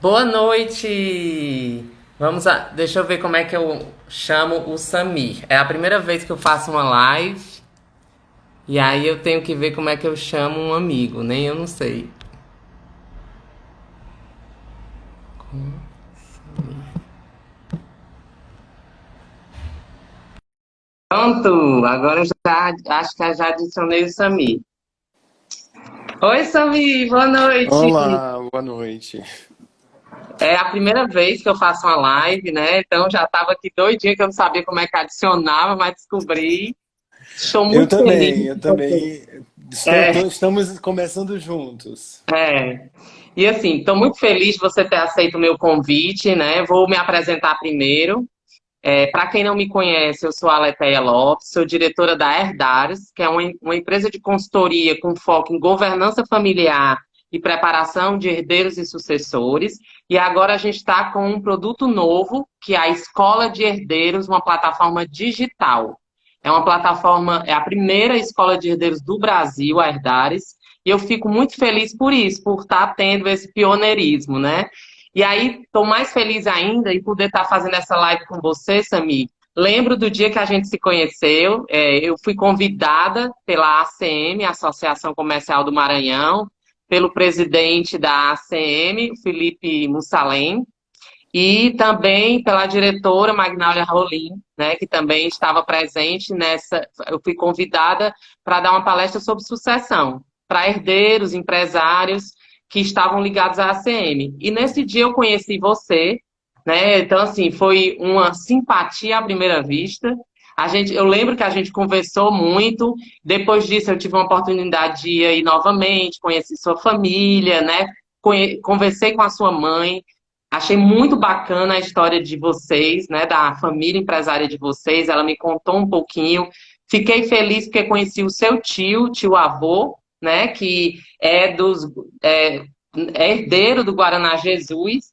Boa noite! Deixa eu ver como é que eu chamo o Samir. É a primeira vez que eu faço uma live e aí eu tenho que ver como é que eu chamo um amigo, nem eu não sei. Pronto, agora eu já acho que eu já adicionei o Samir. Oi, Samir, boa noite! Olá, boa noite. É a primeira vez que eu faço uma live, né? Então já estava aqui doidinha que eu não sabia como é que adicionava, mas descobri. Estou Eu muito feliz. também, eu também. É, Estamos começando juntos. É. E assim, estou muito feliz de você ter aceito o meu convite, né? Vou me apresentar primeiro. Para quem não me conhece, eu sou a Aletheia Lopes, sou diretora da Herdarios, que é uma empresa de consultoria com foco em governança familiar e preparação de herdeiros e sucessores. E agora a gente está com um produto novo, que é a Escola de Herdeiros, uma plataforma digital. É uma plataforma, é a primeira escola de herdeiros do Brasil, a Herdarios, e eu fico muito feliz por isso, por estar tendo esse pioneirismo, né? E aí, estou mais feliz ainda em poder estar fazendo essa live com você, Sami. Lembro do dia que a gente se conheceu, eu fui convidada pela ACM, Associação Comercial do Maranhão, pelo presidente da ACM, o Felipe Mussalem, e também pela diretora Magnália Rolim, né, que também estava presente nessa. Eu fui convidada para dar uma palestra sobre sucessão para herdeiros, empresários que estavam ligados à ACM. E nesse dia eu conheci você, né? Então, assim, foi uma simpatia à primeira vista. Eu lembro que a gente conversou muito. Depois disso, eu tive uma oportunidade de ir aí novamente, conheci sua família, né? Conversei com a sua mãe. Achei muito bacana a história de vocês, né, da família empresária de vocês. Ela me contou um pouquinho. Fiquei feliz porque conheci o seu tio avô, né, que é, é herdeiro do Guaraná Jesus.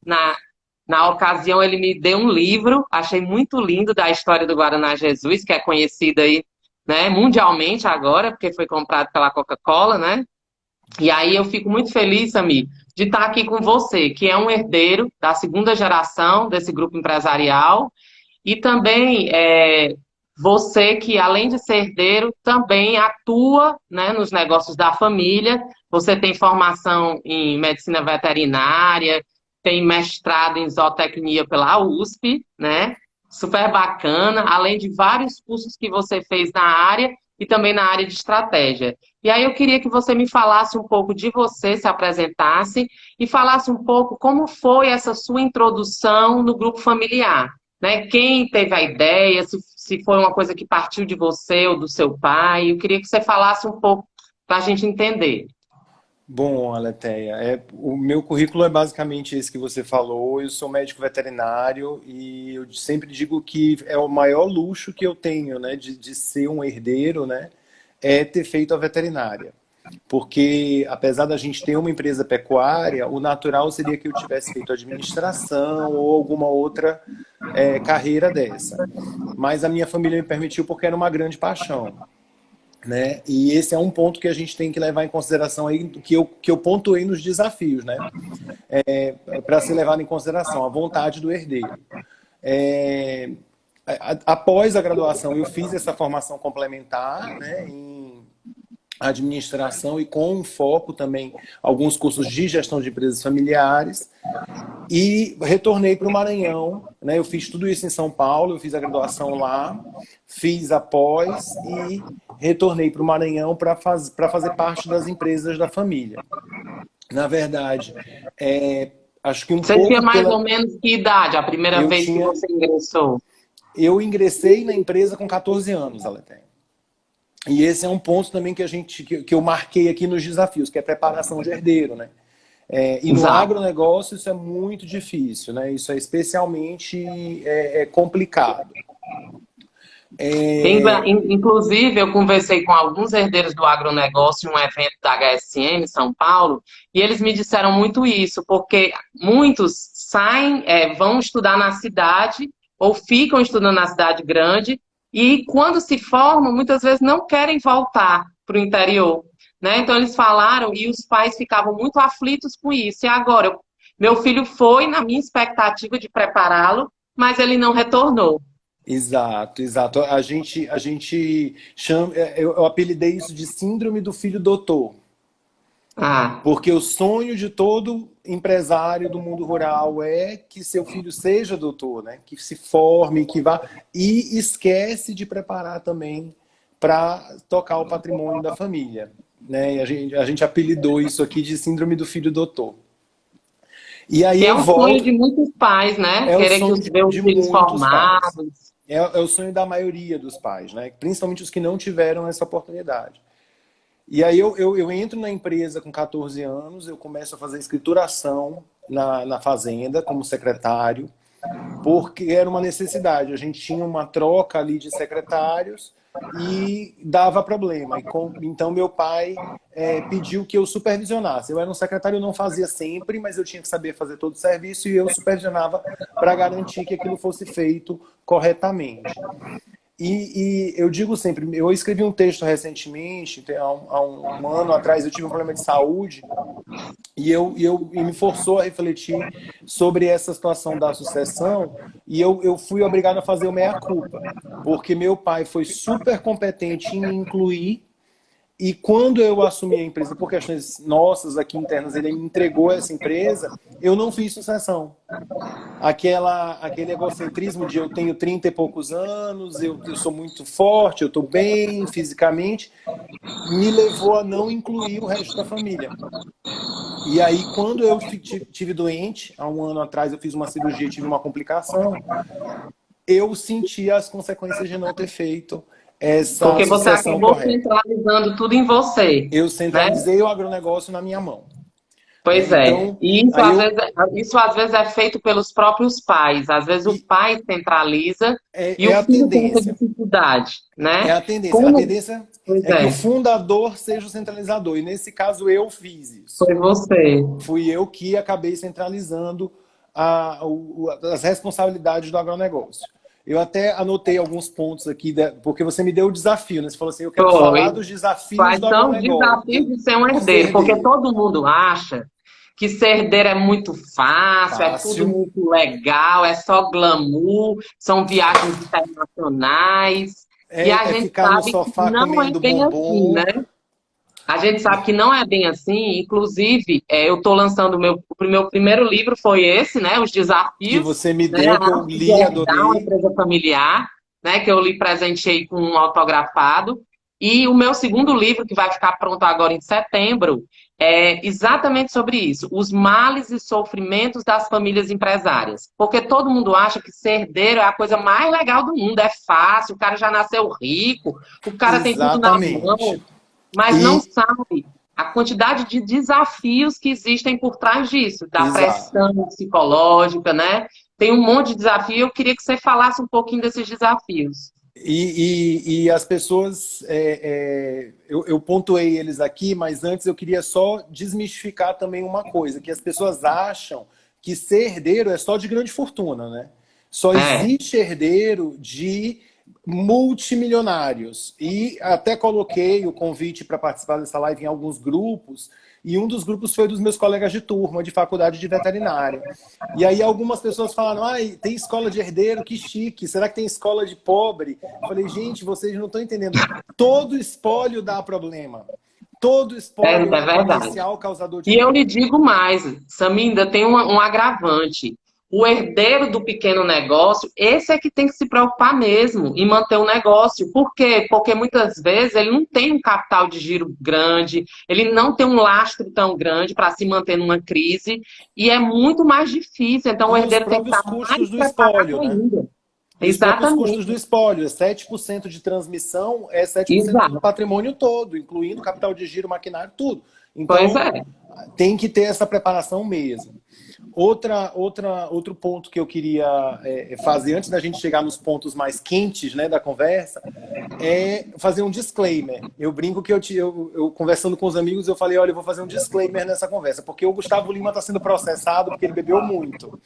Na ocasião, ele me deu um livro, achei muito lindo da história do Guaraná Jesus, que é conhecida aí, né, mundialmente agora, porque foi comprado pela Coca-Cola, né? E aí eu fico muito feliz, Samir, de estar aqui com você, que é um herdeiro da segunda geração desse grupo empresarial, e também você que, além de ser herdeiro, também atua, né, nos negócios da família. Você tem formação em medicina veterinária, tem mestrado em zootecnia pela USP, né? Super bacana, além de vários cursos que você fez na área e também na área de estratégia. E aí eu queria que você me falasse um pouco de você, se apresentasse e falasse um pouco como foi essa sua introdução no grupo familiar, né? Quem teve a ideia, se foi uma coisa que partiu de você ou do seu pai. Eu queria que você falasse um pouco para a gente entender. Bom, Aletheia, o meu currículo é basicamente esse que você falou. Eu sou médico veterinário e eu sempre digo que é o maior luxo que eu tenho, né, de ser um herdeiro, né, é ter feito a veterinária. Porque, apesar da gente ter uma empresa pecuária, o natural seria que eu tivesse feito administração ou alguma outra carreira dessa. Mas a minha família me permitiu porque era uma grande paixão, né? E esse é um ponto que a gente tem que levar em consideração aí, que eu pontuei nos desafios, né? Para ser levado em consideração, a vontade do herdeiro. É, Após a graduação, eu fiz essa formação complementar, né, em administração e com um foco também alguns cursos de gestão de empresas familiares. E retornei para o Maranhão, né? Eu fiz tudo isso em São Paulo, eu fiz a graduação lá, fiz a pós e retornei para o Maranhão para fazer parte das empresas da família. Na verdade, acho que um Você tinha pouco mais pela. ou menos que idade a primeira Eu vez que tinha. você ingressou? Eu ingressei na empresa com 14 anos, Aletem. E esse é um ponto também que eu marquei aqui nos desafios, que é a preparação de herdeiro, né? E no Exato. agronegócio isso é muito difícil, né? Isso é especialmente complicado. É, Inclusive, eu conversei com alguns herdeiros do agronegócio em um evento da HSM em São Paulo, e eles me disseram muito isso, porque muitos saem, vão estudar na cidade, ou ficam estudando na cidade grande, e quando se formam, muitas vezes não querem voltar para o interior, né? Então, eles falaram, e os pais ficavam muito aflitos com isso. E agora, Meu filho foi na minha expectativa de prepará-lo, mas ele não retornou. Exato, exato. A gente chama, eu apelidei isso de síndrome do filho doutor. Ah, Porque o sonho de todo empresário do mundo rural é que seu filho seja doutor, né? Que se forme, que vá. E esquece de preparar também para tocar o patrimônio da família. Né? E a gente apelidou isso aqui de síndrome do filho doutor. E aí que é eu o sonho de volto, muitos pais, né? é o Querer que sonho os ver os de filhos muitos pais. formados. É o sonho da maioria dos pais, né? Principalmente os que não tiveram essa oportunidade. E aí eu entro na empresa com 14 anos, eu começo a fazer escrituração na fazenda como secretário, porque era uma necessidade. A gente tinha uma troca ali de secretários e dava problema. Então meu pai pediu que eu supervisionasse. Eu era um secretário, eu não fazia sempre, mas eu tinha que saber fazer todo o serviço e eu supervisionava para garantir que aquilo fosse feito corretamente. E eu digo sempre, eu escrevi um texto recentemente, há um ano atrás, eu tive um problema de saúde e me forçou a refletir sobre essa situação da sucessão e eu fui obrigado a fazer o meia-culpa, porque meu pai foi super competente em me incluir e quando eu assumi a empresa, por questões nossas aqui internas, ele me entregou essa empresa, eu não fiz sucessão. Aquele egocentrismo de eu tenho 30 e poucos anos, eu sou muito forte, eu estou bem fisicamente, me levou a não incluir o resto da família. E aí, quando eu tive doente, há um ano atrás eu fiz uma cirurgia e tive uma complicação, eu senti as consequências de não ter feito essa Porque você sucessão acabou correta. centralizando tudo em você, Eu né? centralizei o agronegócio na minha mão. Né? Pois é. Então, E aí eu. isso às vezes é feito pelos próprios pais. Às vezes o E pai centraliza e é o a filho tem essa tendência. dificuldade, É né? a tendência. A Como? tendência Pois é que o é, fundador seja o centralizador. E nesse caso eu fiz isso. foi você. Fui eu que acabei centralizando as responsabilidades do agronegócio. Eu até anotei alguns pontos aqui, porque você me deu o desafio, né? Você falou assim, eu quero falar Foi. dos desafios Quais do são os agronegócio, desafios de ser um de ser herdeiro? Porque herdeiro. todo mundo acha que ser herdeiro é muito fácil, é tudo Fácil. muito legal, é só glamour, são viagens internacionais. E a É gente ficar no sabe que sofá não é comendo bem assim, bombom, né? A gente sabe que não é bem assim. Inclusive, eu estou lançando o meu primeiro livro foi esse, né? Os que desafios, você me né? deu, A que eu arte de li, herdar uma adorei. empresa familiar, né? Que eu lhe presenteei com um autografado. E o meu segundo livro, que vai ficar pronto agora em setembro, é exatamente sobre isso: os males e sofrimentos das famílias empresárias. Porque todo mundo acha que ser herdeiro é a coisa mais legal do mundo, é fácil, o cara já nasceu rico, o cara tem tudo na Exatamente. mão, mas não E, sabe a quantidade de desafios que existem por trás disso, da exato. pressão psicológica, né? Tem um monte de desafio. Eu queria que você falasse um pouquinho desses desafios. E as pessoas, eu pontuei eles aqui, mas antes eu queria só desmistificar também uma coisa, que as pessoas acham que ser herdeiro é só de grande fortuna, né? Só É, existe herdeiro de multimilionários. E até coloquei o convite para participar dessa live em alguns grupos, e um dos grupos foi dos meus colegas de turma, de faculdade de veterinária. E aí algumas pessoas falaram, tem escola de herdeiro, que chique, será que tem escola de pobre? Eu falei, gente, vocês não estão entendendo. Todo espólio dá problema. Todo é espólio é verdade. potencial causador de E eu lhe problema. digo mais, Samir, ainda tem um agravante. O herdeiro do pequeno negócio, esse é que tem que se preocupar mesmo em manter o negócio. Por quê? Porque muitas vezes ele não tem um capital de giro grande, ele não tem um lastro tão grande para se manter numa crise, e é muito mais difícil. Então o E os herdeiro tem que próprios estar mais custos do espólio, preparado né? ainda. E os próprios custos do Exatamente. espólio. 7% de transmissão é 7% do Exato. patrimônio todo, incluindo capital de giro, maquinário, tudo. Pois Então, é. tem que ter essa preparação mesmo. Outro ponto que eu queria fazer, antes da gente chegar nos pontos mais quentes, né, da conversa, é fazer um disclaimer. Eu brinco que eu conversando com os amigos, eu falei, olha, eu vou fazer um disclaimer nessa conversa, porque o Gustavo Lima está sendo processado porque ele bebeu muito.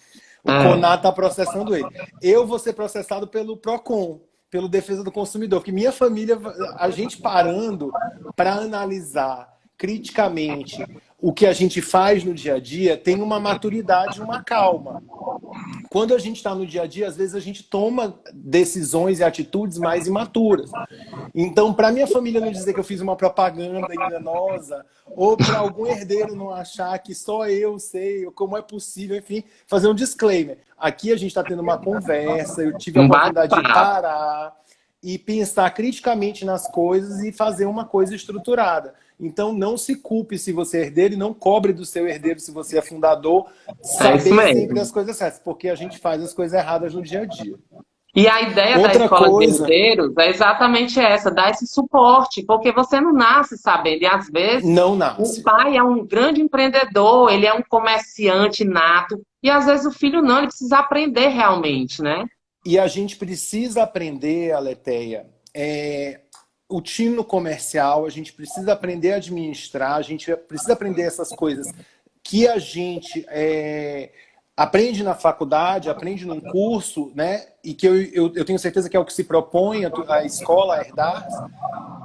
O É. CONAR está processando ele. Eu vou ser processado pelo PROCON, pelo Defesa do Consumidor, porque minha família, a gente parando para analisar criticamente o que a gente faz no dia a dia tem uma maturidade, uma calma. Quando a gente está no dia a dia, às vezes a gente toma decisões e atitudes mais imaturas. Então, para minha família não dizer que eu fiz uma propaganda enganosa, ou para algum herdeiro não achar que só eu sei, ou como é possível, enfim, fazer um disclaimer. Aqui a gente está tendo uma conversa, eu tive a Um oportunidade de bate-papo. parar e pensar criticamente nas coisas e fazer uma coisa estruturada. Então, não se culpe se você é herdeiro e não cobre do seu herdeiro se você é fundador, É isso saber sempre mesmo. as coisas certas, porque a gente faz as coisas erradas no dia a dia. E a ideia da Outra escola de coisa, herdeiros é exatamente essa, dar esse suporte, porque você não nasce sabendo. E às vezes não o nasce. pai é um grande empreendedor, ele é um comerciante nato, e às vezes o filho não, ele precisa aprender realmente, né? E a gente precisa aprender, Aletheia, o tino comercial, a gente precisa aprender a administrar, a gente precisa aprender essas coisas que a gente aprende na faculdade, aprende num curso, né? E que eu tenho certeza que é o que se propõe a escola a herdar,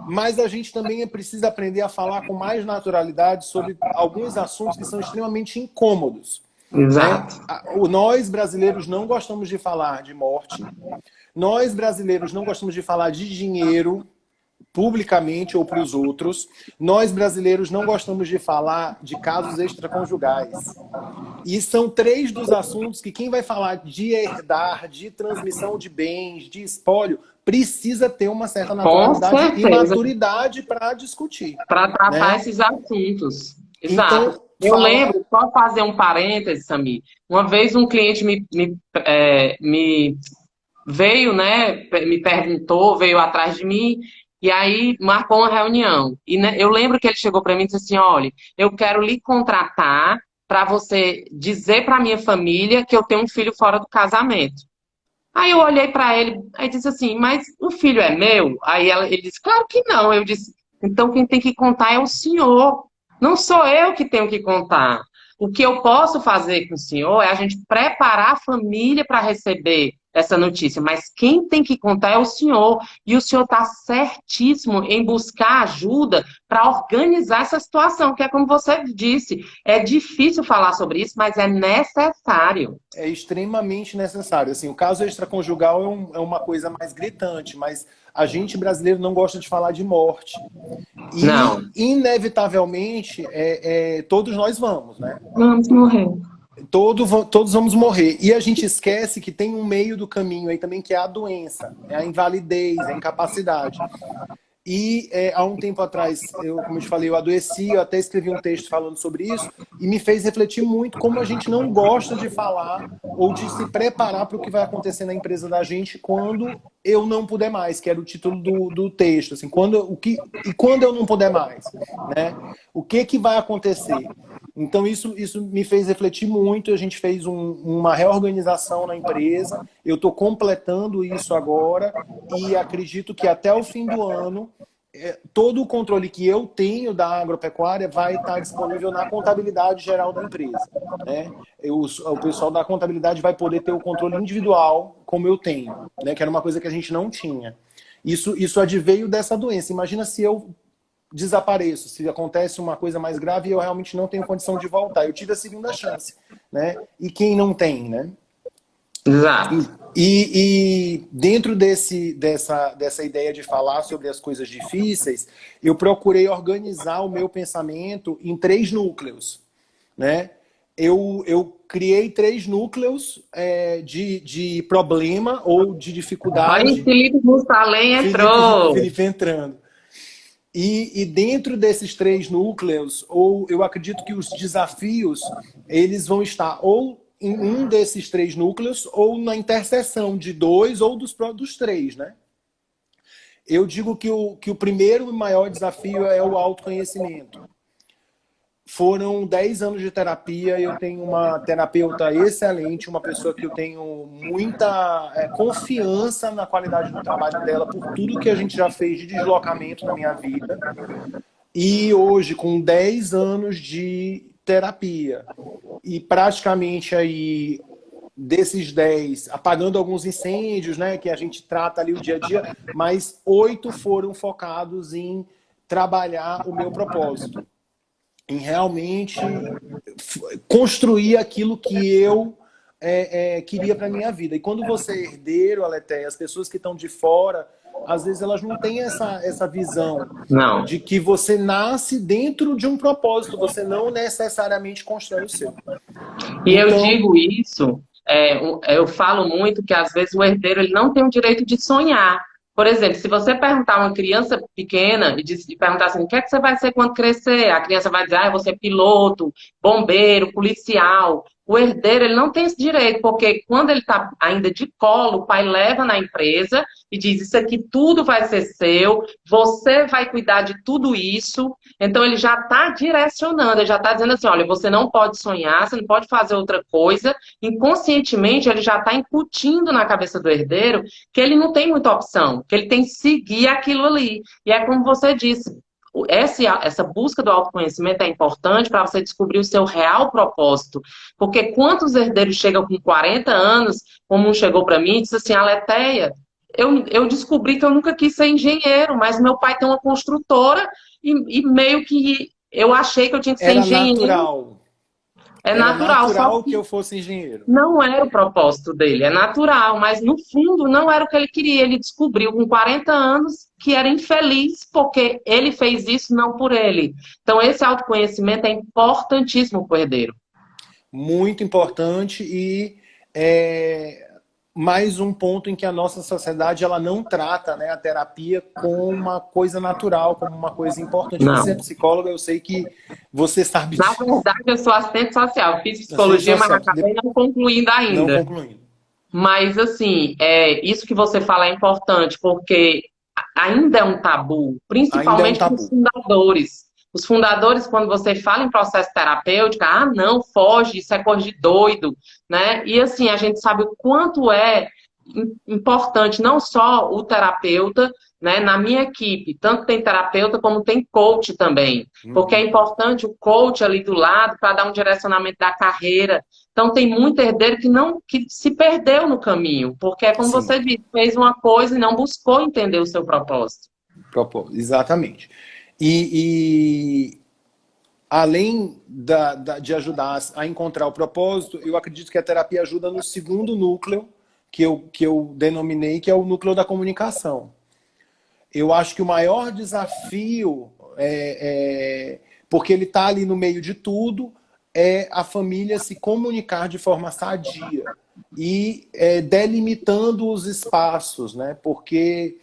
mas a gente também precisa aprender a falar com mais naturalidade sobre alguns assuntos que são extremamente incômodos. Né? Exato. Nós, brasileiros, não gostamos de falar de morte. Nós, brasileiros, não gostamos de falar de dinheiro publicamente ou para os outros. Nós, brasileiros, não gostamos de falar de casos extraconjugais. E são três dos assuntos que quem vai falar de herdar, de transmissão de bens, de espólio, precisa ter uma certa Com naturalidade e certeza, maturidade para discutir. para tratar Né? esses assuntos. Exato. Então, Eu falar... lembro, só fazer um parêntese, Samir. Uma vez um cliente me veio, né, me perguntou, veio atrás de mim, e aí marcou uma reunião. E né, eu lembro que ele chegou para mim e disse assim: olha, eu quero lhe contratar para você dizer para minha família que eu tenho um filho fora do casamento. Aí eu olhei para ele, aí disse assim: mas o filho é meu? Aí ele disse: claro que não. Eu disse: então quem tem que contar é o senhor. Não sou eu que tenho que contar. O que eu posso fazer com o senhor é a gente preparar a família para receber essa notícia, mas quem tem que contar é o senhor. E o senhor está certíssimo em buscar ajuda para organizar essa situação, que é como você disse, é difícil falar sobre isso, mas é necessário. É extremamente necessário. Assim, o caso extraconjugal é uma coisa mais gritante, mas a gente brasileiro não gosta de falar de morte. E, Não, inevitavelmente, todos nós vamos, né? vamos morrer. Todos vamos morrer. E a gente esquece que tem um meio do caminho aí também, que é a doença, é a invalidez, é a incapacidade. E há um tempo atrás, como eu te falei, eu adoeci, eu até escrevi um texto falando sobre isso, e me fez refletir muito como a gente não gosta de falar ou de se preparar para o que vai acontecer na empresa da gente quando eu não puder mais, que era o título do texto. Assim, quando eu não puder mais? Né? O que vai acontecer? Então, isso me fez refletir muito. A gente fez uma reorganização na empresa. Eu estou completando isso agora e acredito que até o fim do ano, todo o controle que eu tenho da agropecuária vai estar disponível na contabilidade geral da empresa. Né? O pessoal da contabilidade vai poder ter o controle individual, como eu tenho, né? Que era uma coisa que a gente não tinha. Isso adveio dessa doença. Imagina se eu desapareço, se acontece uma coisa mais grave e eu realmente não tenho condição de voltar. Eu tive a segunda chance, né? E quem não tem, né? Exato. E dentro dessa ideia de falar sobre as coisas difíceis, eu procurei organizar o meu pensamento em 3 núcleos, né? Eu criei 3 núcleos de problema ou de Aí, dificuldade. Felipe Mussalem entrou. Felipe entrando. E dentro desses 3 núcleos, ou eu acredito que os desafios, eles vão estar ou em um desses 3 núcleos, ou na interseção de 2 ou dos 3, né? Eu digo que o primeiro e maior desafio é o autoconhecimento. Foram 10 anos de terapia, eu tenho uma terapeuta excelente, uma pessoa que eu tenho muita confiança na qualidade do trabalho dela, por tudo que a gente já fez de deslocamento na minha vida. E hoje, com 10 anos de terapia, e praticamente aí desses 10, apagando alguns incêndios, né, que a gente trata ali o dia a dia, mas 8 foram focados em trabalhar o meu propósito. em realmente construir aquilo que eu queria para minha vida. E quando você é herdeiro, Aletheia, as pessoas que estão de fora, às vezes elas não têm essa visão Não. de que você nasce dentro de um propósito, você não necessariamente constrói o seu. E eu Então, digo isso, eu falo muito que às vezes o herdeiro ele não tem o direito de sonhar. Por exemplo, se você perguntar a uma criança pequena e perguntar assim, o que é que você vai ser quando crescer? A criança vai dizer, ah, eu vou ser piloto, bombeiro, policial. O herdeiro ele não tem esse direito, porque quando ele está ainda de colo, o pai leva na empresa e diz, isso aqui tudo vai ser seu, você vai cuidar de tudo isso. Então ele já está direcionando, ele já está dizendo assim, olha, você não pode sonhar, você não pode fazer outra coisa. Inconscientemente ele já está incutindo na cabeça do herdeiro que ele não tem muita opção, que ele tem que seguir aquilo ali. E é como você disse, essa busca do autoconhecimento é importante para você descobrir o seu real propósito. Porque quantos herdeiros chegam com 40 anos, como um chegou para mim e disse assim, Aletheia, eu descobri que eu nunca quis ser engenheiro, mas meu pai tem uma construtora e meio que eu achei que eu tinha que ser era engenheiro. natural. É Era natural, só natural que que eu fosse engenheiro. não era o propósito dele, é natural, mas no fundo não era o que ele queria. Ele descobriu com 40 anos que era infeliz porque ele fez isso não por ele. Então esse autoconhecimento é importantíssimo para o herdeiro. Muito importante e mais um ponto em que a nossa sociedade ela não trata, né, a terapia como uma coisa natural, como uma coisa importante. Você é Não. psicóloga, eu sei que você sabe Na disso. verdade, eu sou assistente social, fiz Assistente psicologia, mas social, acabei não concluindo não ainda. concluindo. Mas, assim, isso que você fala é importante, porque ainda é um tabu, Ainda é um principalmente para os tabu. fundadores. Os fundadores, quando você fala em processo terapêutico, ah, não, foge, isso é coisa de doido, né? E, assim, a gente sabe o quanto é importante não só o terapeuta, né? Na minha equipe, tanto tem terapeuta como tem coach também, porque é Uhum. importante o coach ali do lado para dar um direcionamento da carreira. Então tem muito herdeiro que se perdeu no caminho, porque é como Sim, você disse, fez uma coisa e não buscou entender o seu propósito. exatamente. E além de ajudar a encontrar o propósito, eu acredito que a terapia ajuda no segundo núcleo que eu denominei, que é o núcleo da comunicação. Eu acho que o maior desafio, porque ele está ali no meio de tudo, é a família se comunicar de forma sadia e delimitando os espaços, né? Porque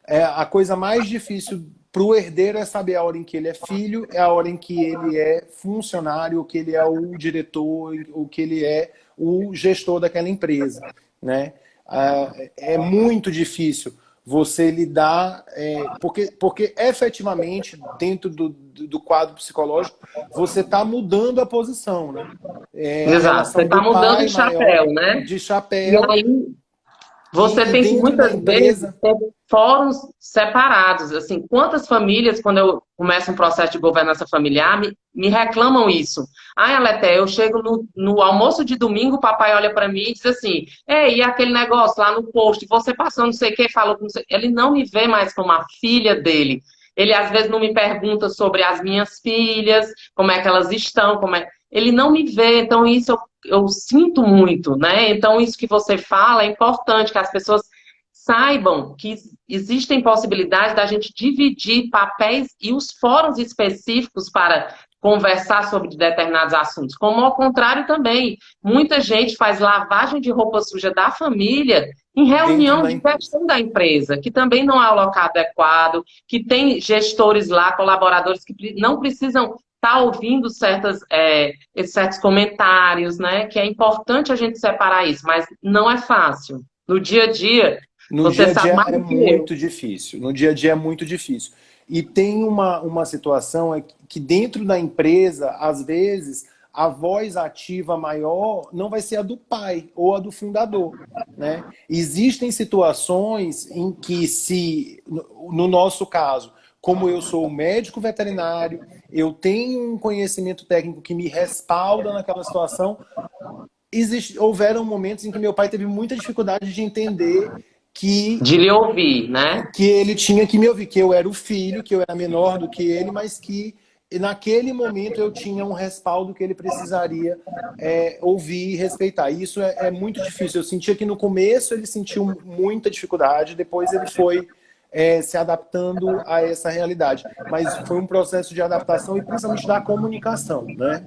a coisa mais difícil para o herdeiro é saber a hora em que ele é filho, é a hora em que ele é funcionário, o que ele é o diretor, o que ele é o gestor daquela empresa, né? É muito difícil você lidar, porque efetivamente, dentro do quadro psicológico, você está mudando a posição, né? A Exato. Você relação está do mudando pai de chapéu, maior né? de E chapéu aí você e tem que dentro da muitas vezes empresa, ter fóruns separados. Assim, quantas famílias, quando eu começo um processo de governança familiar, me reclamam isso. Ai, Aleté, eu chego no almoço de domingo, o papai olha para mim e diz assim: Ei, e aquele negócio lá no post, você passou não sei o que, falou não sei. Ele não me vê mais como a filha dele. Ele às vezes não me pergunta sobre as minhas filhas, como é que elas estão, ele não me vê, então isso eu sinto muito, né? Então, isso que você fala é importante, que as pessoas saibam que existem possibilidades da gente dividir papéis e os fóruns específicos para conversar sobre determinados assuntos. Como ao contrário também, muita gente faz lavagem de roupa suja da família em dentro reunião da de empresa. gestão da empresa, que também não é o local adequado, que tem gestores lá, colaboradores que não precisam estar ouvindo certos comentários, né? Que é importante a gente separar isso, mas não é fácil. No dia a dia, No você dia a sabe dia mais é do que eu. muito difícil. No dia a dia é muito difícil. E tem uma situação que dentro da empresa, às vezes, a voz ativa maior não vai ser a do pai ou a do fundador, né? Existem situações em que no nosso caso, como eu sou médico veterinário, eu tenho um conhecimento técnico que me respalda naquela situação, houveram momentos em que meu pai teve muita dificuldade de entender que, De lhe ouvir, né? que ele tinha que me ouvir, que eu era o filho, que eu era menor do que ele, mas que e naquele momento eu tinha um respaldo que ele precisaria ouvir e respeitar. E isso é muito difícil. Eu sentia que no começo ele sentiu muita dificuldade, depois ele foi se adaptando a essa realidade. Mas foi um processo de adaptação e principalmente da comunicação, né?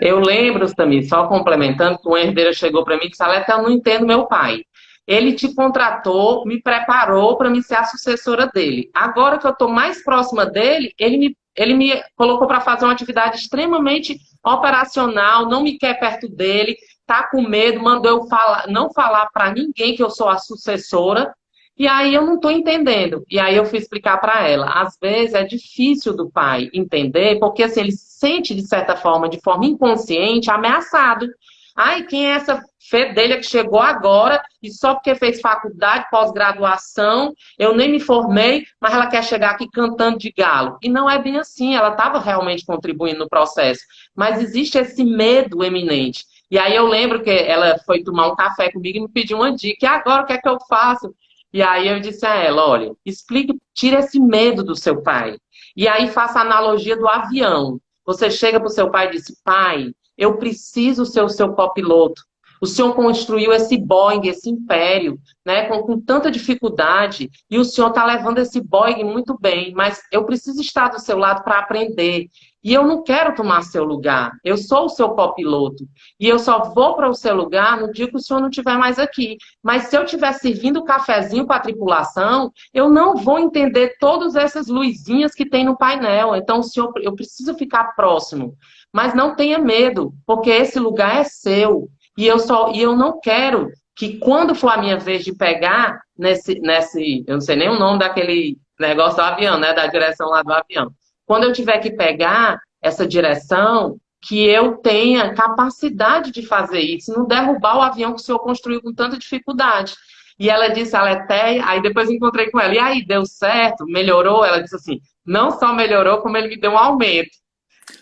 Eu lembro, Samir, só complementando, que uma herdeira chegou para mim e disse, Alex, eu não entendo meu pai. Ele te contratou, me preparou para me ser a sucessora dele. Agora que eu estou mais próxima dele, ele me colocou para fazer uma atividade extremamente operacional, não me quer perto dele, tá com medo, mandou eu falar, não falar para ninguém que eu sou a sucessora. E aí eu não estou entendendo. E aí eu fui explicar para ela. Às vezes é difícil do pai entender, porque assim, ele se sente, de certa forma, de forma inconsciente, ameaçado. Ai, quem é essa fedelha que chegou agora e só porque fez faculdade, pós-graduação, eu nem me formei, mas ela quer chegar aqui cantando de galo. E não é bem assim, ela estava realmente contribuindo no processo. Mas existe esse medo eminente. E aí eu lembro que ela foi tomar um café comigo e me pediu uma dica. E agora o que é que eu faço? E aí eu disse a ela, olha, explique, tira esse medo do seu pai. E aí faça a analogia do avião. Você chega para o seu pai e diz, pai, eu preciso ser o seu copiloto. O senhor construiu esse Boeing, esse império, né, com tanta dificuldade, e o senhor está levando esse Boeing muito bem, mas eu preciso estar do seu lado para aprender. E eu não quero tomar seu lugar. Eu sou o seu copiloto. E eu só vou para o seu lugar no dia que o senhor não estiver mais aqui. Mas se eu estiver servindo o cafezinho para a tripulação, eu não vou entender todas essas luzinhas que tem no painel. Então, senhor, eu preciso ficar próximo. Mas não tenha medo, porque esse lugar é seu. E eu não quero que quando for a minha vez de pegar eu não sei nem o nome daquele negócio do avião, né? Da direção lá do avião. Quando eu tiver que pegar essa direção, que eu tenha capacidade de fazer isso, não derrubar o avião que o senhor construiu com tanta dificuldade. E ela disse, Aletheia, aí depois encontrei com ela, e aí, deu certo? Melhorou? Ela disse assim, não só melhorou, como ele me deu um aumento.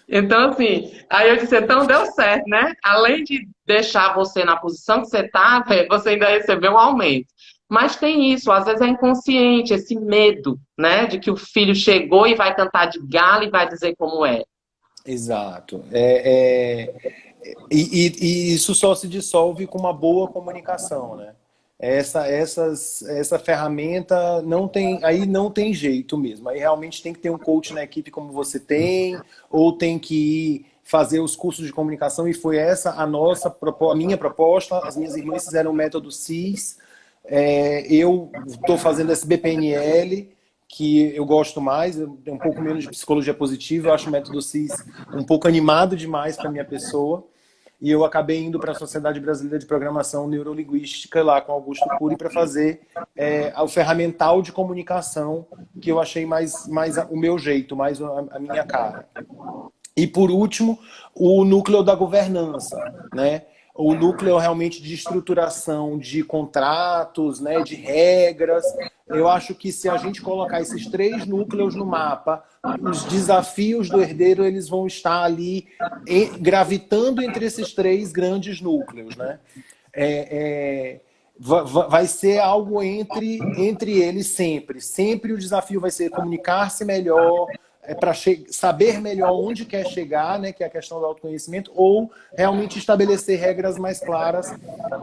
Então, assim, aí eu disse, então deu certo, né? Além de deixar você na posição que você está, você ainda recebeu um aumento. Mas tem isso, às vezes é inconsciente, esse medo, né? De que o filho chegou e vai cantar de galo e vai dizer como é. Exato. E isso só se dissolve com uma boa comunicação, né? Essa ferramenta aí não tem jeito mesmo. Aí realmente tem que ter um coach na equipe como você tem, ou tem que ir fazer os cursos de comunicação, e foi essa a minha proposta. As minhas irmãs fizeram o método CIS, eu estou fazendo esse BPNL, que eu gosto mais, um pouco menos de psicologia positiva, eu acho o método CIS um pouco animado demais para minha pessoa. E eu acabei indo para a Sociedade Brasileira de Programação Neurolinguística, lá com Augusto Cury, para fazer o ferramental de comunicação, que eu achei mais o meu jeito, mais a minha cara. E, por último, o núcleo da governança, né? O núcleo realmente de estruturação de contratos, né, de regras. Eu acho que se a gente colocar esses 3 núcleos no mapa, os desafios do herdeiro eles vão estar ali gravitando entre esses 3 grandes núcleos, né? Vai ser algo entre eles sempre. Sempre o desafio vai ser comunicar-se melhor, para saber melhor onde quer chegar, né, que é a questão do autoconhecimento, ou realmente estabelecer regras mais claras E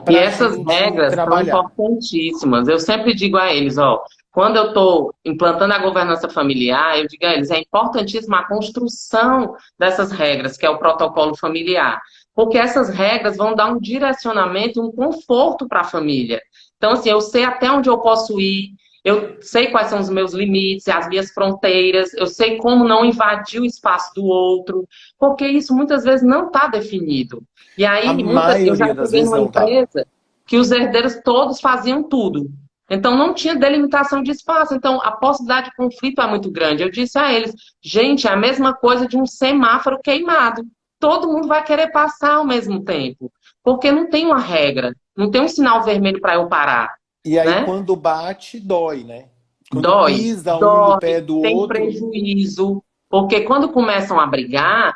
para a essas gente regras são trabalhar. importantíssimas. Eu sempre digo a eles, ó, quando eu estou implantando a governança familiar, eu digo a eles, é importantíssima a construção dessas regras, que é o protocolo familiar. Porque essas regras vão dar um direcionamento, um conforto para a família. Então, assim, eu sei até onde eu posso ir, eu sei quais são os meus limites, as minhas fronteiras, eu sei como não invadir o espaço do outro, porque isso muitas vezes não está definido. E A aí, eu já maioria das cheguei vezes numa não tá. empresa que os herdeiros todos faziam tudo. Então, não tinha delimitação de espaço. Então, a possibilidade de conflito é muito grande. Eu disse a eles, gente, é a mesma coisa de um semáforo queimado. Todo mundo vai querer passar ao mesmo tempo, porque não tem uma regra, não tem um sinal vermelho para eu parar, E aí, né? quando bate, dói, né? Quando Dói, pisa um no dói, pé do tem outro. prejuízo, porque quando começam a brigar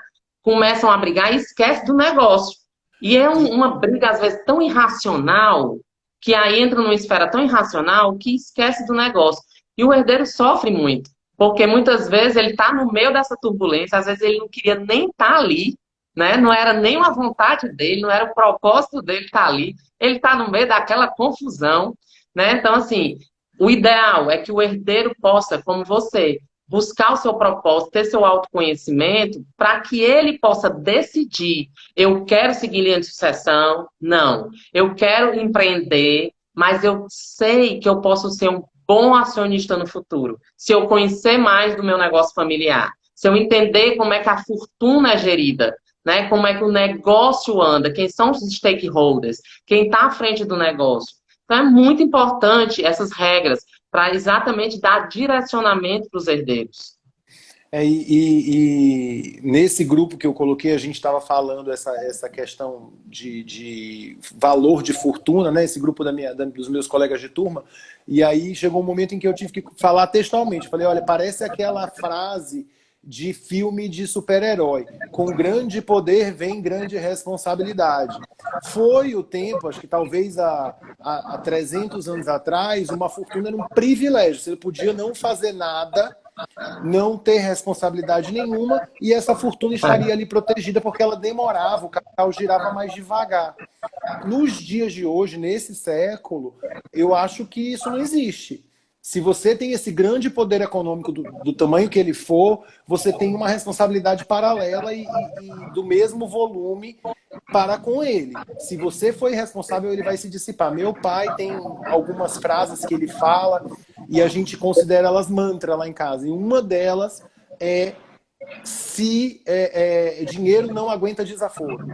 e esquece do negócio. E é E, uma briga, às vezes, tão irracional, que aí entra numa esfera tão irracional que esquece do negócio. E o herdeiro sofre muito. Porque muitas vezes ele está no meio dessa turbulência, às vezes ele não queria nem estar ali, né? Não era nem uma vontade dele, não era o propósito dele estar ali. Ele está no meio daquela confusão, né? Então, assim, o ideal é que o herdeiro possa, como você, buscar o seu propósito, ter seu autoconhecimento, para que ele possa decidir: eu quero seguir linha de sucessão? Não. Eu quero empreender, mas eu sei que eu posso ser um bom acionista no futuro. Se eu conhecer mais do meu negócio familiar, se eu entender como é que a fortuna é gerida, né? Como é que o negócio anda, quem são os stakeholders, quem está à frente do negócio. Então é muito importante essas regras para exatamente dar direcionamento para os herdeiros. Nesse grupo que eu coloquei, a gente estava falando essa questão de valor de fortuna, né? Esse grupo dos meus colegas de turma. E aí chegou um momento em que eu tive que falar textualmente. Falei, olha, parece aquela frase de filme de super-herói. Com grande poder vem grande responsabilidade. Foi o tempo, acho que talvez há 300 anos atrás, uma fortuna era um privilégio. Você podia não fazer nada, não ter responsabilidade nenhuma, e essa fortuna estaria ali protegida porque ela demorava, o capital girava mais devagar. Nos dias de hoje, nesse século, eu acho que isso não existe. Se você tem esse grande poder econômico do tamanho que ele for, você tem uma responsabilidade paralela e do mesmo volume para com ele. Se você for irresponsável, ele vai se dissipar. Meu pai tem algumas frases que ele fala e a gente considera elas mantra lá em casa. E uma delas é: se dinheiro não aguenta desaforo.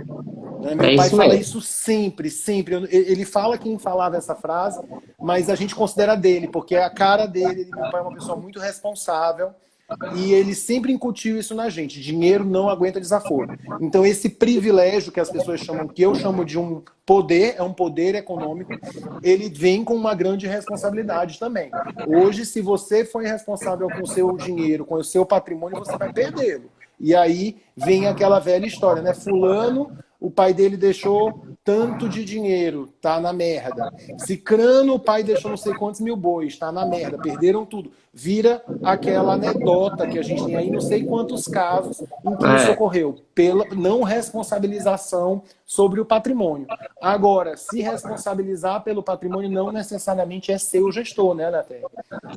Meu É pai isso fala mesmo. isso sempre, sempre. Ele fala quem falava essa frase, mas a gente considera dele, porque é a cara dele. Meu pai é uma pessoa muito responsável e ele sempre incutiu isso na gente. Dinheiro não aguenta desaforo. Então, esse privilégio que as pessoas chamam, que eu chamo de um poder, é um poder econômico, ele vem com uma grande responsabilidade também. Hoje, se você for irresponsável com o seu dinheiro, com o seu patrimônio, você vai perdê-lo. E aí vem aquela velha história, né? Fulano, o pai dele deixou tanto de dinheiro, tá na merda. Cicrano, o pai deixou não sei quantos mil bois, tá na merda, perderam tudo. Vira aquela anedota que a gente tem aí, não sei quantos casos em que isso É. ocorreu, pela não responsabilização sobre o patrimônio. Agora, se responsabilizar pelo patrimônio não necessariamente é ser o gestor, né, Naté?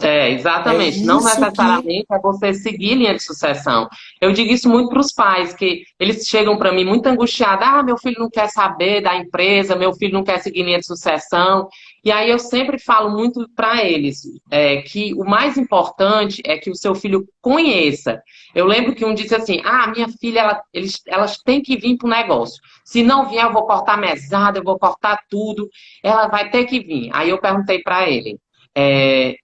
É Exatamente. Não isso que... necessariamente é você seguir linha de sucessão. Eu digo isso muito para os pais, que eles chegam para mim muito angustiados. Ah, meu filho não quer saber da empresa, meu filho não quer seguir linha de sucessão. E aí eu sempre falo muito para eles que o mais importante é que o seu filho conheça. Eu lembro que um disse assim: ah, minha filha, elas têm que vir para o negócio. Se não vier, eu vou cortar mesada, eu vou cortar tudo. Ela vai ter que vir. Aí eu perguntei para ele. É,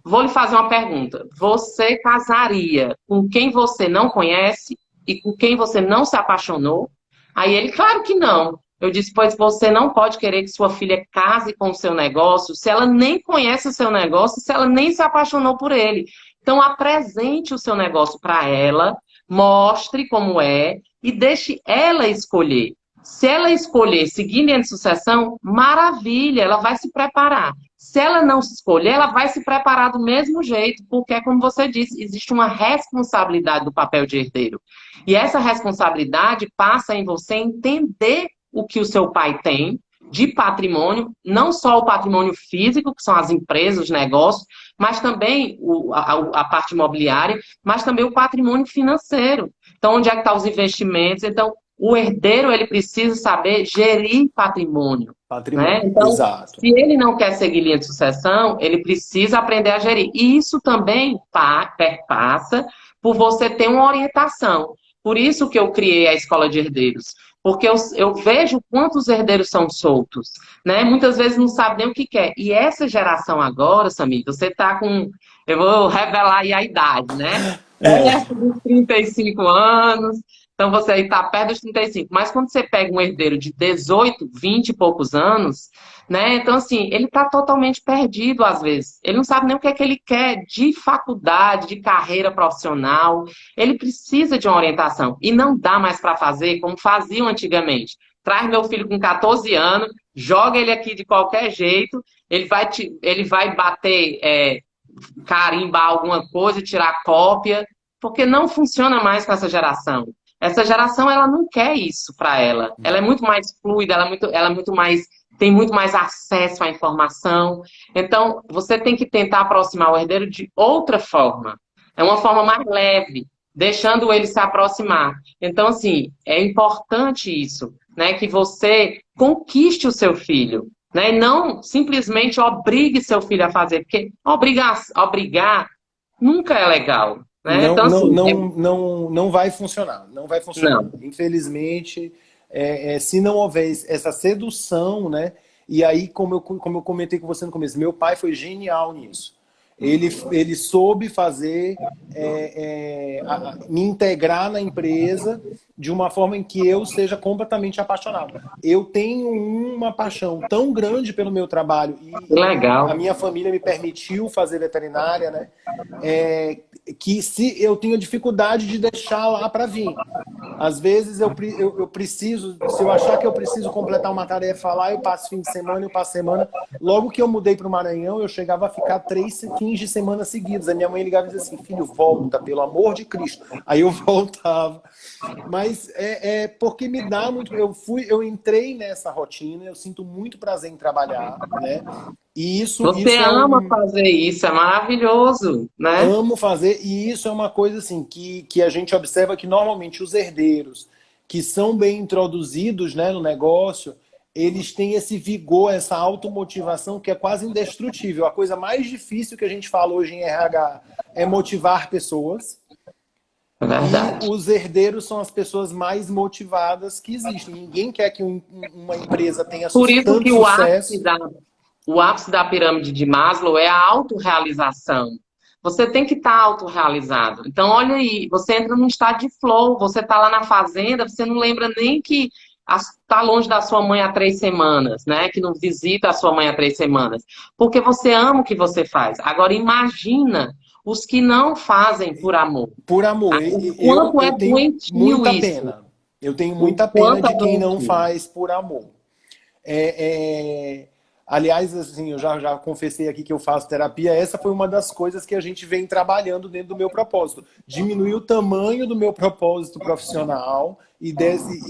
Vou lhe fazer uma pergunta. Você casaria com quem você não conhece e com quem você não se apaixonou? Aí ele, claro que não. Eu disse, pois você não pode querer que sua filha case com o seu negócio se ela nem conhece o seu negócio, se ela nem se apaixonou por ele. Então, apresente o seu negócio para ela, mostre como é e deixe ela escolher. Se ela escolher seguir linha de sucessão, maravilha, ela vai se preparar. Se ela não se escolher, ela vai se preparar do mesmo jeito, porque, como você disse, existe uma responsabilidade do papel de herdeiro. E essa responsabilidade passa em você entender o que o seu pai tem de patrimônio, não só o patrimônio físico, que são as empresas, os negócios, mas também a parte imobiliária, mas também o patrimônio financeiro. Então, onde é que estão os investimentos? Então, o herdeiro, ele precisa saber gerir patrimônio, né? Patrimônio, Então, exato. se ele não quer seguir linha de sucessão, ele precisa aprender a gerir. E isso também perpassa por você ter uma orientação. Por isso que eu criei a Escola de Herdeiros. Porque eu vejo quantos herdeiros são soltos, né? Muitas vezes não sabem nem o que quer. E essa geração agora, Samir, você está com... Eu vou revelar aí a idade, né? É. Perto dos 35 anos, então você aí está perto dos 35. Mas quando você pega um herdeiro de 18, 20 e poucos anos, né? Então, assim, ele está totalmente perdido às vezes. Ele não sabe nem o que é que ele quer de faculdade, de carreira profissional. Ele precisa de uma orientação. E não dá mais para fazer como faziam antigamente. Traz meu filho com 14 anos, joga ele aqui de qualquer jeito, ele vai bater. carimbar alguma coisa, tirar cópia, porque não funciona mais com essa geração. Essa geração, ela não quer isso para ela. Ela é muito mais fluida, ela é muito mais, tem muito mais acesso à informação. Então, você tem que tentar aproximar o herdeiro de outra forma. É uma forma mais leve, deixando ele se aproximar. Então, assim, é importante isso, né? Que você conquiste o seu filho, né? E não simplesmente obrigue seu filho a fazer, porque obrigar nunca é legal, né? Não, Então, não, assim, não, não, não vai funcionar. Não vai funcionar. não. Infelizmente, se não houver essa sedução, né? E aí, como eu comentei com você no começo, meu pai foi genial nisso. Ele soube fazer, me integrar na empresa de uma forma em que eu seja completamente apaixonado. Eu tenho uma paixão tão grande pelo meu trabalho e a Legal. minha família me permitiu fazer veterinária, né? Que se eu tenho dificuldade de deixar lá para vir. Às vezes eu preciso, se eu achar que eu preciso completar uma tarefa lá, eu passo fim de semana, eu passo semana. Logo que eu mudei para o Maranhão, eu chegava a ficar 3 fins de semana seguidos. A minha mãe ligava e dizia assim, filho, volta, pelo amor de Cristo. Aí eu voltava. Mas porque me dá muito. Eu entrei nessa rotina, eu sinto muito prazer em trabalhar, né? E Você isso é ama um. fazer isso, é maravilhoso, né? Amo fazer, e isso é uma coisa assim que a gente observa que normalmente os herdeiros que são bem introduzidos, né, no negócio, eles têm esse vigor, essa automotivação que é quase indestrutível. A coisa mais difícil que a gente fala hoje em RH é motivar pessoas, É e verdade. os herdeiros são as pessoas mais motivadas que existem. Ninguém quer que uma empresa tenha Por isso tanto que sucesso. o ápice da pirâmide de Maslow é a autorrealização. Você tem que estar autorrealizado. Então, olha aí, você entra num estado de flow, você está lá na fazenda, você não lembra nem que está longe da sua mãe há 3 semanas, né? Que não visita a sua mãe há 3 semanas. Porque você ama o que você faz. Agora, imagina os que não fazem por amor. Por amor, O eu, quanto é eu tenho doentio muita isso. pena. Eu tenho O muita pena quanto é de quem não doentio. faz por amor. É, é, Aliás, assim, eu já confessei aqui que eu faço terapia. Essa foi uma das coisas que a gente vem trabalhando dentro do meu propósito. Diminuir o tamanho do meu propósito profissional e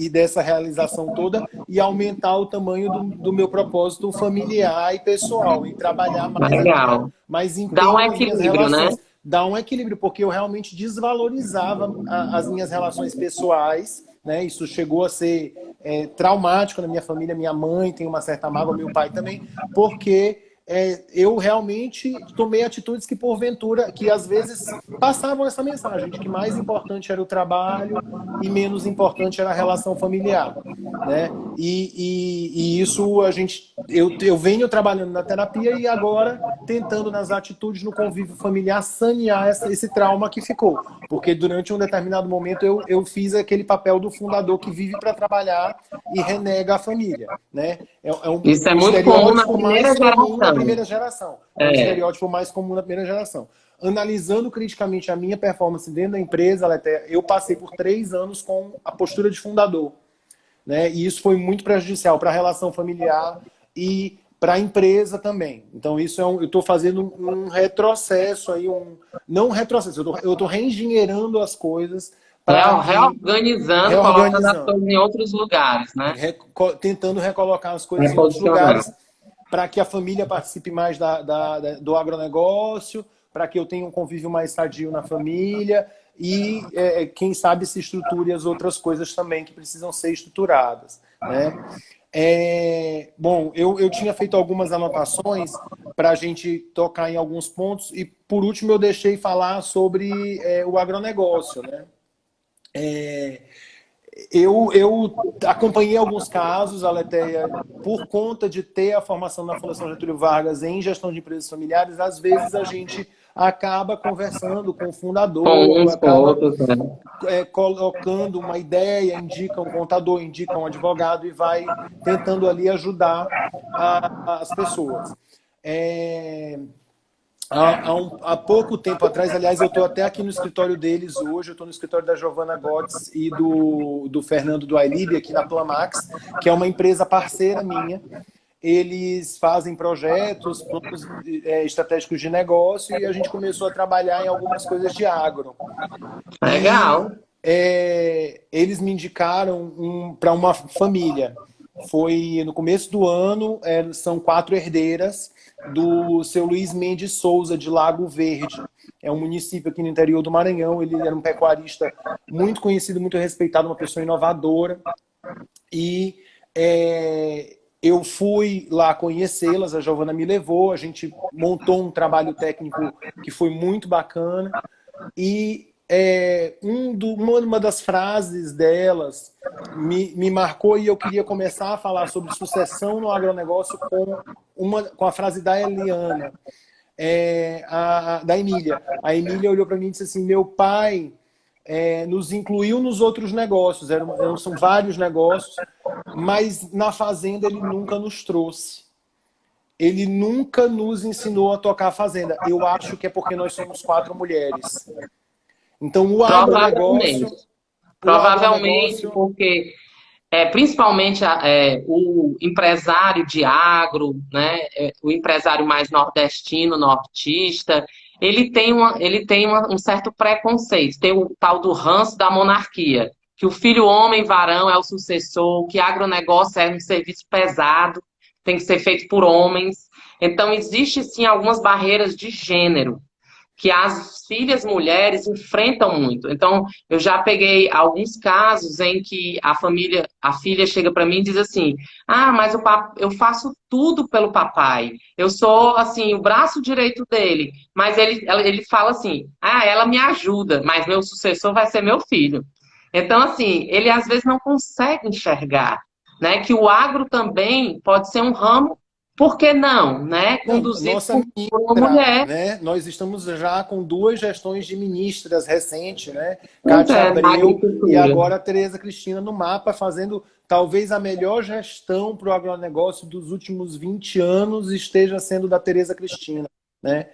dessa realização toda e aumentar o tamanho do meu propósito familiar e pessoal e trabalhar Legal. mais Dá um empenho nas minhas equilíbrio, né? relações. Dar um equilíbrio, porque eu realmente desvalorizava as minhas relações pessoais, né? Isso chegou a ser traumático na minha família. Minha mãe tem uma certa mágoa, meu pai também, porque eu realmente tomei atitudes que, porventura, que às vezes passavam essa mensagem de que mais importante era o trabalho e menos importante era a relação familiar, né? E isso eu venho trabalhando na terapia e agora tentando nas atitudes no convívio familiar sanear esse trauma que ficou. Porque durante um determinado momento eu fiz aquele papel do fundador que vive para trabalhar e renega a família, né? Isso é O muito comum na estereótipo mais primeira comum na geração. primeira geração. É o É, estereótipo mais comum na primeira geração. Analisando criticamente a minha performance dentro da empresa, eu passei por 3 anos com a postura de fundador, né? E isso foi muito prejudicial para a relação familiar e para a empresa também. Então, isso eu estou fazendo um retrocesso aí, não um retrocesso, eu estou reengenheirando as coisas para que, reorganizando, colocando as reorganizando, coisas em outros lugares, né? tentando recolocar as coisas em outros Reposicionar. lugares para que a família participe mais do agronegócio, para que eu tenha um convívio mais sadio na família e, quem sabe, se estruture as outras coisas também que precisam ser estruturadas, né? Bom, eu tinha feito algumas anotações para a gente tocar em alguns pontos e, por último, eu deixei falar sobre o agronegócio, né? Eu acompanhei alguns casos, Aletheia, por conta de ter a formação na Fundação Getúlio Vargas em gestão de empresas familiares. Às vezes a gente acaba conversando com o Com fundador, uns, com acaba outros, né? colocando uma ideia, indica um contador, indica um advogado e vai tentando ali ajudar as pessoas. Há pouco tempo atrás, aliás, eu estou até aqui no escritório deles hoje, eu estou no escritório da Giovana Gottes e do Fernando do Ailib, aqui na Plamax, que é uma empresa parceira minha. eles fazem projetos, planos estratégicos de negócio, e a gente começou a trabalhar em algumas coisas de agro. E Legal. eles me indicaram para uma família. Foi no começo do ano, são 4 herdeiras do seu Luiz Mendes Souza, de Lago Verde. É um município aqui no interior do Maranhão. Ele era um pecuarista muito conhecido, muito respeitado, uma pessoa inovadora. E eu fui lá conhecê-las, a Giovana me levou, a gente montou um trabalho técnico que foi muito bacana. E uma das frases delas me marcou, e eu queria começar a falar sobre sucessão no agronegócio com a frase da Eliana, da Emília. A Emília olhou para mim e disse assim: meu pai nos incluiu nos outros negócios, são vários negócios, mas na fazenda ele nunca nos trouxe. Ele nunca nos ensinou a tocar a fazenda. Eu acho que é porque nós somos 4 mulheres. Então, Provavelmente. o Provavelmente agronegócio, porque, principalmente o empresário de agro, né, o empresário mais nordestino, nortista, ele tem um certo preconceito. Tem o tal do ranço da monarquia, que o filho homem varão é o sucessor, que agronegócio é um serviço pesado, tem que ser feito por homens. Então, existe sim algumas barreiras de gênero que as filhas mulheres enfrentam muito. Então, eu já peguei alguns casos em que a filha chega para mim e diz assim: ah, mas eu faço tudo pelo papai. Eu sou, assim, o braço direito dele. Mas ele fala assim: ah, ela me ajuda, mas meu sucessor vai ser meu filho. Então, assim, ele às vezes não consegue enxergar, né, que o agro também pode ser um ramo, por que não, né, não, conduzido nossa por uma ministra, mulher. né? Nós estamos já com 2 gestões de ministras recentes, né? Pois Cátia é, na Abreu e agricultura. agora a Tereza Cristina no mapa, fazendo talvez a melhor gestão para o agronegócio dos últimos 20 anos esteja sendo da Tereza Cristina, né?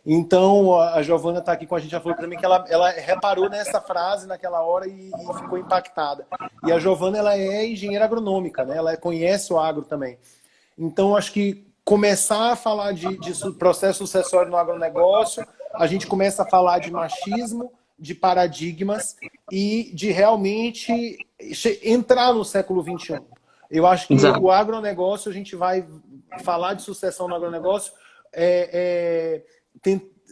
Então, a Giovana está aqui com a gente, já falou para mim que ela reparou nessa frase naquela hora e ficou impactada. E a Giovana, ela é engenheira agronômica, né? Ela conhece o agro também. Então, acho que começar a falar de processo sucessório no agronegócio, a gente começa a falar de machismo, de paradigmas e de realmente entrar no século XXI. Eu acho que Exato. o agronegócio, a gente vai falar de sucessão no agronegócio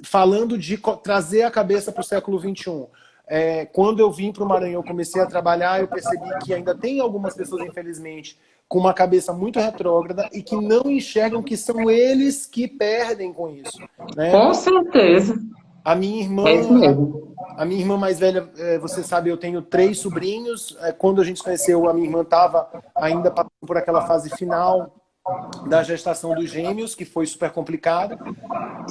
falando de trazer a cabeça para o século XXI. Quando eu vim para o Maranhão, comecei a trabalhar, eu percebi que ainda tem algumas pessoas, infelizmente, com uma cabeça muito retrógrada e que não enxergam que são eles que perdem com isso, né? Com certeza. A minha É isso irmã, mesmo. a minha irmã mais velha, você sabe, eu tenho 3 sobrinhos. Quando a gente se conheceu, a minha irmã estava ainda passando por aquela fase final da gestação dos gêmeos, que foi super complicada.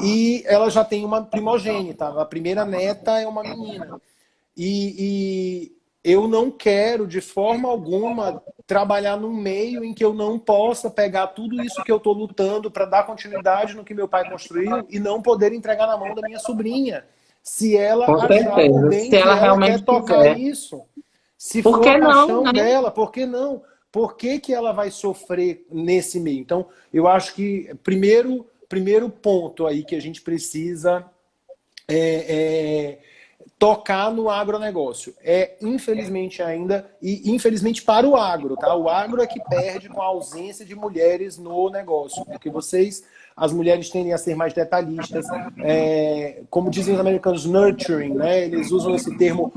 E ela já tem uma primogênita. A primeira neta é uma menina. E eu não quero, de forma alguma, trabalhar num meio em que eu não possa pegar tudo isso que eu estou lutando para dar continuidade no que meu pai construiu e não poder entregar na mão da minha sobrinha. Se ela Com achar por certeza. bem Se que ela ela quer realmente tocar quiser. isso, se Por for a que não, paixão né? dela, por que não? Por que que ela vai sofrer nesse meio? Então, eu acho que primeiro ponto aí que a gente precisa tocar no agronegócio. Infelizmente ainda, e infelizmente para o agro, tá? O agro é que perde com a ausência de mulheres no negócio, porque as mulheres tendem a ser mais detalhistas, como dizem os americanos, nurturing, né? Eles usam esse termo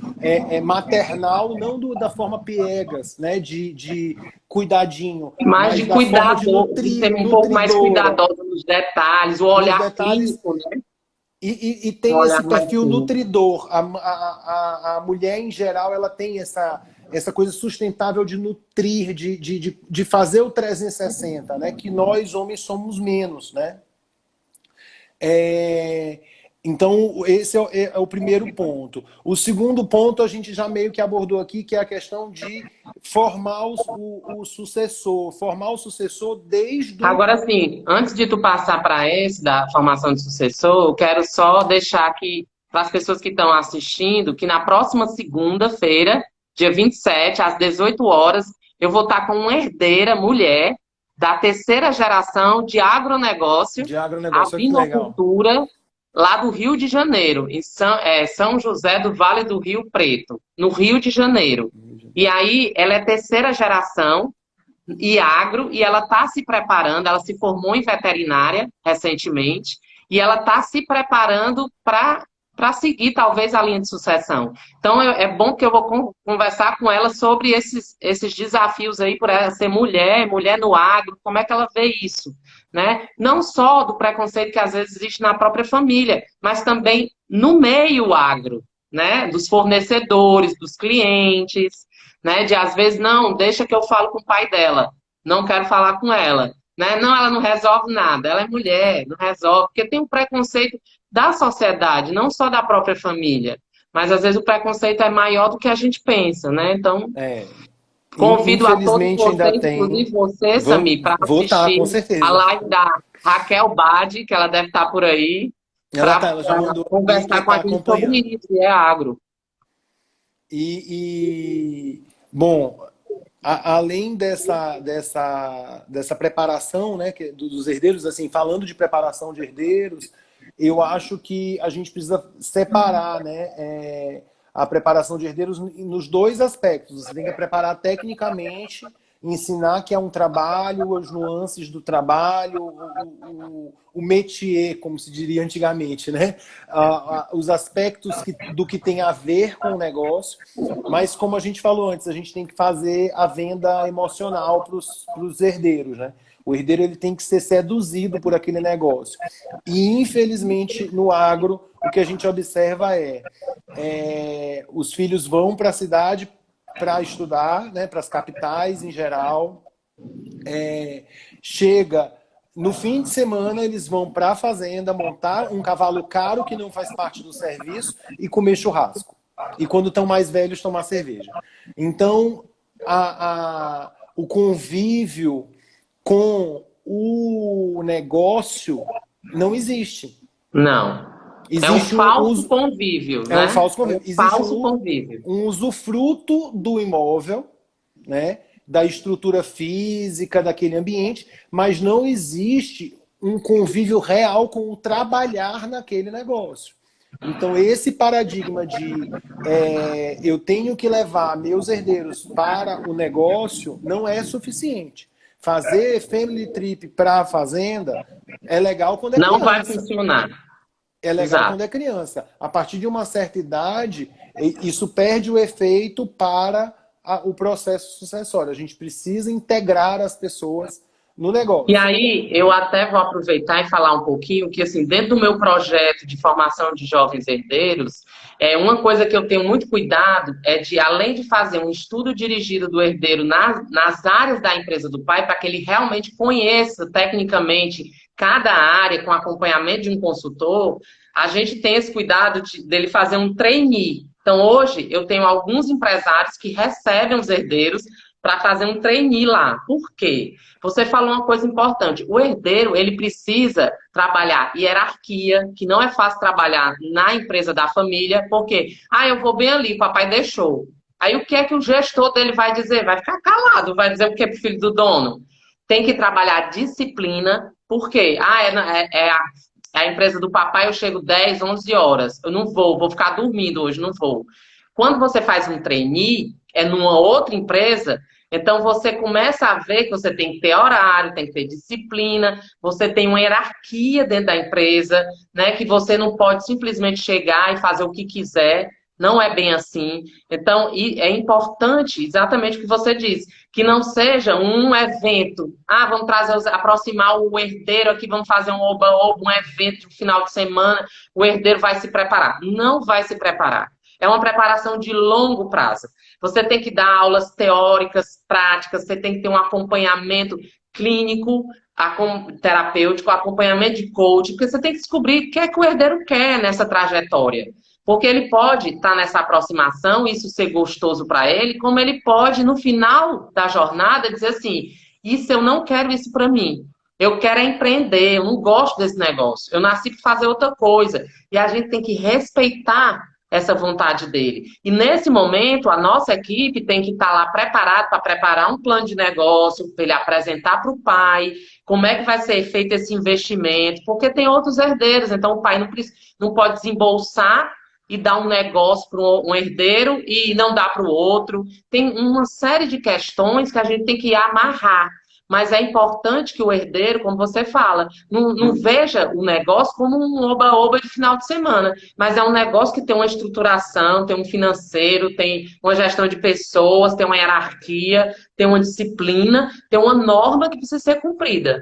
maternal, não da forma piegas, né? De cuidadinho, Mas mas de da forma de cuidado, de ser um pouco mais nutridora, cuidadosa nos detalhes, o nos olhar detalhes. clínico, né? E Um tem olhar esse mais perfil clínico. nutridor. A mulher, em geral, ela tem essa coisa sustentável de nutrir, de fazer o 360, né? Que nós, homens, somos menos, né? Então, esse é o primeiro ponto. O segundo ponto a gente já meio que abordou aqui, que é a questão de formar o sucessor. Formar o sucessor desde o... Agora, sim, antes de tu passar para esse da formação de sucessor, eu quero só deixar aqui para as pessoas que estão assistindo que na próxima segunda-feira, dia 27 às 18 horas, eu vou estar com uma herdeira mulher, da terceira geração de agronegócio, De agronegócio, olha que legal. avinocultura, lá do Rio de Janeiro, em São José do Vale do Rio Preto, no Rio de Janeiro. E aí, ela é terceira geração e agro, e ela está se preparando, ela se formou em veterinária recentemente, e ela está se preparando para seguir, talvez, a linha de sucessão. Então, é bom que eu vou conversar com ela sobre esses desafios aí, por ela ser mulher, mulher no agro, como é que ela vê isso, né? Não só do preconceito que às vezes existe na própria família, mas também no meio agro, né? Dos fornecedores, dos clientes, né? De às vezes, não, deixa que eu falo com o pai dela, não quero falar com ela, né? Não, ela não resolve nada, ela é mulher, não resolve, porque tem um preconceito da sociedade, não só da própria família, mas às vezes o preconceito é maior do que a gente pensa, né? Então, É, convido a todos infelizmente ainda vocês, tem. inclusive você, Sami, para Vou estar, assistir com a certeza. live da Raquel Bade, que ela deve estar por aí, Ela tá, para ela já mandou o link e conversar com a está gente sobre acompanhando. isso, e é agro. Bom, além dessa preparação, né, dos herdeiros, assim, falando de preparação de herdeiros, eu acho que a gente precisa separar, né, a preparação de herdeiros nos dois aspectos. Você tem que preparar tecnicamente, ensinar que é um trabalho, as nuances do trabalho, o métier, como se diria antigamente, né? Os aspectos do que tem a ver com o negócio, mas como a gente falou antes, a gente tem que fazer a venda emocional para os herdeiros, né? O herdeiro ele tem que ser seduzido por aquele negócio. E, infelizmente, no agro, o que a gente observa os filhos vão para a cidade para estudar, né, para as capitais em geral. Chega no fim de semana, eles vão para a fazenda montar um cavalo caro que não faz parte do serviço e comer churrasco. E quando estão mais velhos, tomar cerveja. Então, o convívio com o negócio não existe. Não. É um Existe falso convívio, é um né? falso É um convívio. Existe falso convívio. um usufruto do imóvel, né? Da estrutura física daquele ambiente, mas não existe um convívio real com o trabalhar naquele negócio. Então, esse paradigma de eu tenho que levar meus herdeiros para o negócio não é suficiente. Fazer family trip para a fazenda é legal quando é Não vai criança. funcionar. É legal Exato. quando é criança. A partir de uma certa idade, isso perde o efeito para o processo sucessório. A gente precisa integrar as pessoas no E negócio. aí, eu até vou aproveitar e falar um pouquinho que, assim, dentro do meu projeto de formação de jovens herdeiros, uma coisa que eu tenho muito cuidado é de, além de fazer um estudo dirigido do herdeiro nas áreas da empresa do pai, para que ele realmente conheça tecnicamente cada área com acompanhamento de um consultor, a gente tem esse cuidado dele fazer um trainee. Então, hoje, eu tenho alguns empresários que recebem os herdeiros para fazer um trainee lá. Por quê? Você falou uma coisa importante. O herdeiro, ele precisa trabalhar hierarquia, que não é fácil trabalhar na empresa da família, porque, eu vou bem ali, o papai deixou. Aí o que é que o gestor dele vai dizer? Vai ficar calado, vai dizer o que é pro filho do dono? Tem que trabalhar disciplina, porque a empresa do papai, eu chego 10, 11 horas. Eu não vou ficar dormindo hoje, não vou. Quando você faz um trainee, numa outra empresa, então você começa a ver que você tem que ter horário, tem que ter disciplina, você tem uma hierarquia dentro da empresa, né? Que você não pode simplesmente chegar e fazer o que quiser. Não é bem assim. Então, é importante, exatamente o que você disse, que não seja um evento. Vamos aproximar o herdeiro aqui, vamos fazer um oba-oba, um evento de final de semana, o herdeiro vai se preparar. Não vai se preparar. É uma preparação de longo prazo. Você tem que dar aulas teóricas, práticas, você tem que ter um acompanhamento clínico, terapêutico, acompanhamento de coaching, porque você tem que descobrir o que é que o herdeiro quer nessa trajetória. Porque ele pode estar nessa aproximação, isso ser gostoso para ele, como ele pode, no final da jornada, dizer assim, isso eu não quero isso para mim. Eu quero empreender, eu não gosto desse negócio. Eu nasci para fazer outra coisa. E a gente tem que respeitar essa vontade dele. E nesse momento, a nossa equipe tem que estar lá preparada para preparar um plano de negócio, para ele apresentar para o pai, como é que vai ser feito esse investimento, porque tem outros herdeiros, então o pai não pode desembolsar e dar um negócio para um herdeiro e não dar para o outro. Tem uma série de questões que a gente tem que amarrar. Mas é importante que o herdeiro, como você fala, não veja o negócio como um oba-oba de final de semana, mas é um negócio que tem uma estruturação, tem um financeiro, tem uma gestão de pessoas, tem uma hierarquia, tem uma disciplina, tem uma norma que precisa ser cumprida.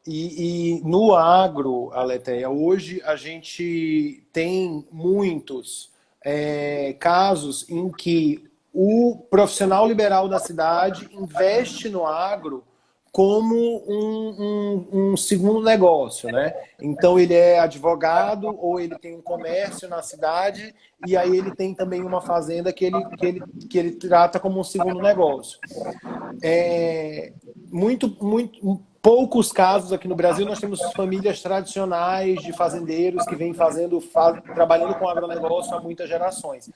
E no agro, Aletheia, hoje a gente tem muitos casos em que o profissional liberal da cidade investe no agro como um segundo negócio, né? Então ele é advogado ou ele tem um comércio na cidade e aí ele tem também uma fazenda que ele trata como um segundo negócio. Muito poucos casos aqui no Brasil nós temos famílias tradicionais de fazendeiros que vêm trabalhando com agronegócio há muitas gerações.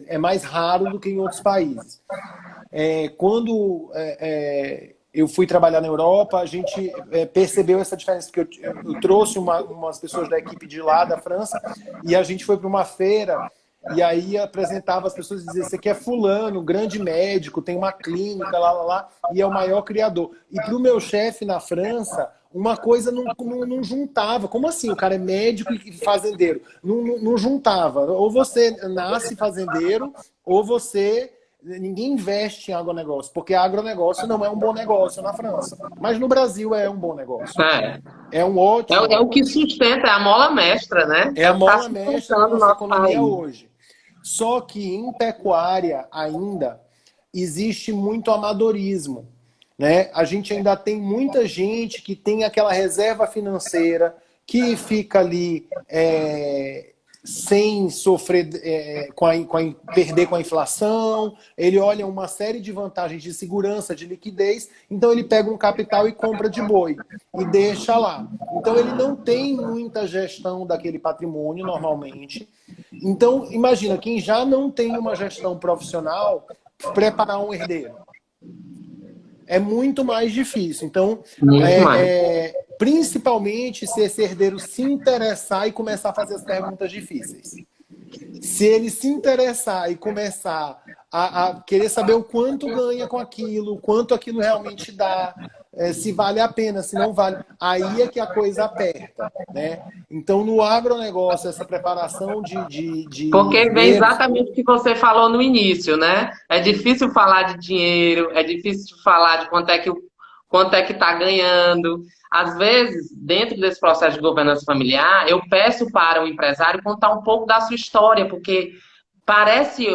É mais raro do que em outros países. Quando eu fui trabalhar na Europa, a gente percebeu essa diferença, porque eu trouxe umas pessoas da equipe de lá, da França, e a gente foi para uma feira. E aí apresentava as pessoas e dizia: esse aqui é fulano, grande médico, tem uma clínica, lá, e é o maior criador. E para o meu chefe na França, uma coisa não juntava. Como assim? O cara é médico e fazendeiro. Não juntava. Ou você nasce fazendeiro, ou você... Ninguém investe em agronegócio, porque agronegócio não é um bom negócio na França. Mas no Brasil é um bom negócio. É, É um ótimo é o que negócio. sustenta, é a mola mestra, né? É É a o que está mola mestra da sustentando o nossa nosso economia país. hoje. Só que em pecuária ainda existe muito amadorismo, né? A gente ainda tem muita gente que tem aquela reserva financeira que fica ali sem sofrer perder com a inflação. Ele olha uma série de vantagens de segurança, de liquidez, então ele pega um capital e compra de boi e deixa lá. Então ele não tem muita gestão daquele patrimônio normalmente. Então, imagina, quem já não tem uma gestão profissional, preparar um herdeiro. É muito mais difícil. Então, Muito mais. principalmente se esse herdeiro se interessar e começar a fazer as perguntas difíceis. Se ele se interessar e começar a querer saber o quanto ganha com aquilo, o quanto aquilo realmente dá, se vale a pena, se não vale, aí é que a coisa aperta, né? Então, no agronegócio, essa preparação de Porque vem herdeiros, exatamente o que você falou no início, né? É difícil falar de dinheiro, é difícil falar de quanto é que está ganhando. Às vezes, dentro desse processo de governança familiar, eu peço para o empresário contar um pouco da sua história, porque parece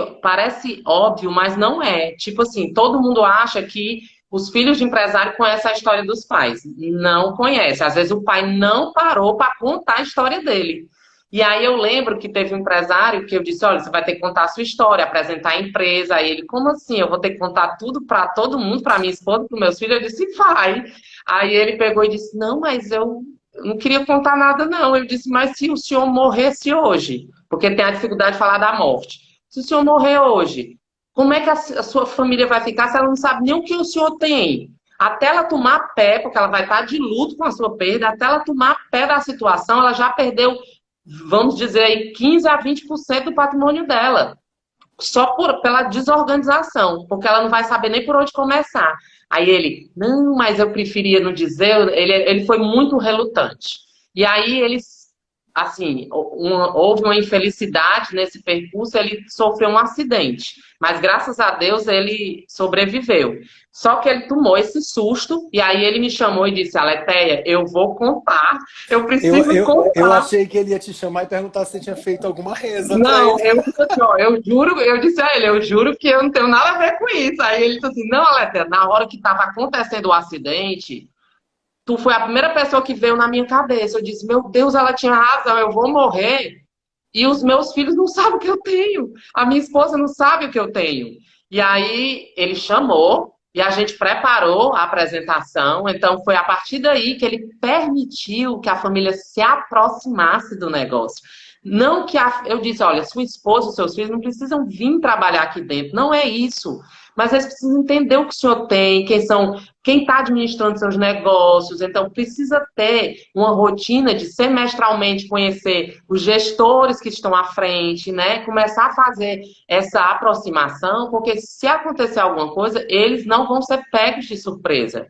óbvio, mas não é. Tipo assim, todo mundo acha que os filhos de empresário conhecem a história dos pais. Não conhece. Às vezes o pai não parou para contar a história dele. E aí eu lembro que teve um empresário que eu disse: olha, você vai ter que contar a sua história, apresentar a empresa. Aí ele: como assim? Eu vou ter que contar tudo para todo mundo, para minha esposa, para meus filhos? Eu disse: vai. Aí ele pegou e disse: não, mas eu não queria contar nada, não. Eu disse: mas se o senhor morresse hoje, porque tem a dificuldade de falar da morte. Se o senhor morrer hoje, como é que a sua família vai ficar se ela não sabe nem o que o senhor tem? Até ela tomar pé, porque ela vai estar de luto com a sua perda, até ela tomar pé da situação, ela já perdeu, vamos dizer aí, 15 a 20% do patrimônio dela. Só pela desorganização, porque ela não vai saber nem por onde começar. Aí ele: não, mas eu preferia não dizer. Ele foi muito relutante. E aí eles, assim, houve uma infelicidade nesse percurso, ele sofreu um acidente. Mas graças a Deus ele sobreviveu. Só que ele tomou esse susto, e aí ele me chamou e disse: Aletheia, eu vou contar, eu preciso eu contar. achei que ele ia te chamar e perguntar se você tinha feito alguma reza para Não, ele. eu juro, eu disse a ele: eu juro que eu não tenho nada a ver com isso. Aí ele disse assim: não, Aletheia, na hora que estava acontecendo o acidente, tu foi a primeira pessoa que veio na minha cabeça. Eu disse: meu Deus, ela tinha razão, eu vou morrer e os meus filhos não sabem o que eu tenho. A minha esposa não sabe o que eu tenho. E aí ele chamou e a gente preparou a apresentação. Então foi a partir daí que ele permitiu que a família se aproximasse do negócio. Não que eu disse, olha, sua esposa, seus filhos não precisam vir trabalhar aqui dentro, não é isso. Mas eles precisam entender o que o senhor tem, quem está administrando seus negócios. Então, precisa ter uma rotina de semestralmente conhecer os gestores que estão à frente, né? Começar a fazer essa aproximação, porque se acontecer alguma coisa, eles não vão ser pegos de surpresa.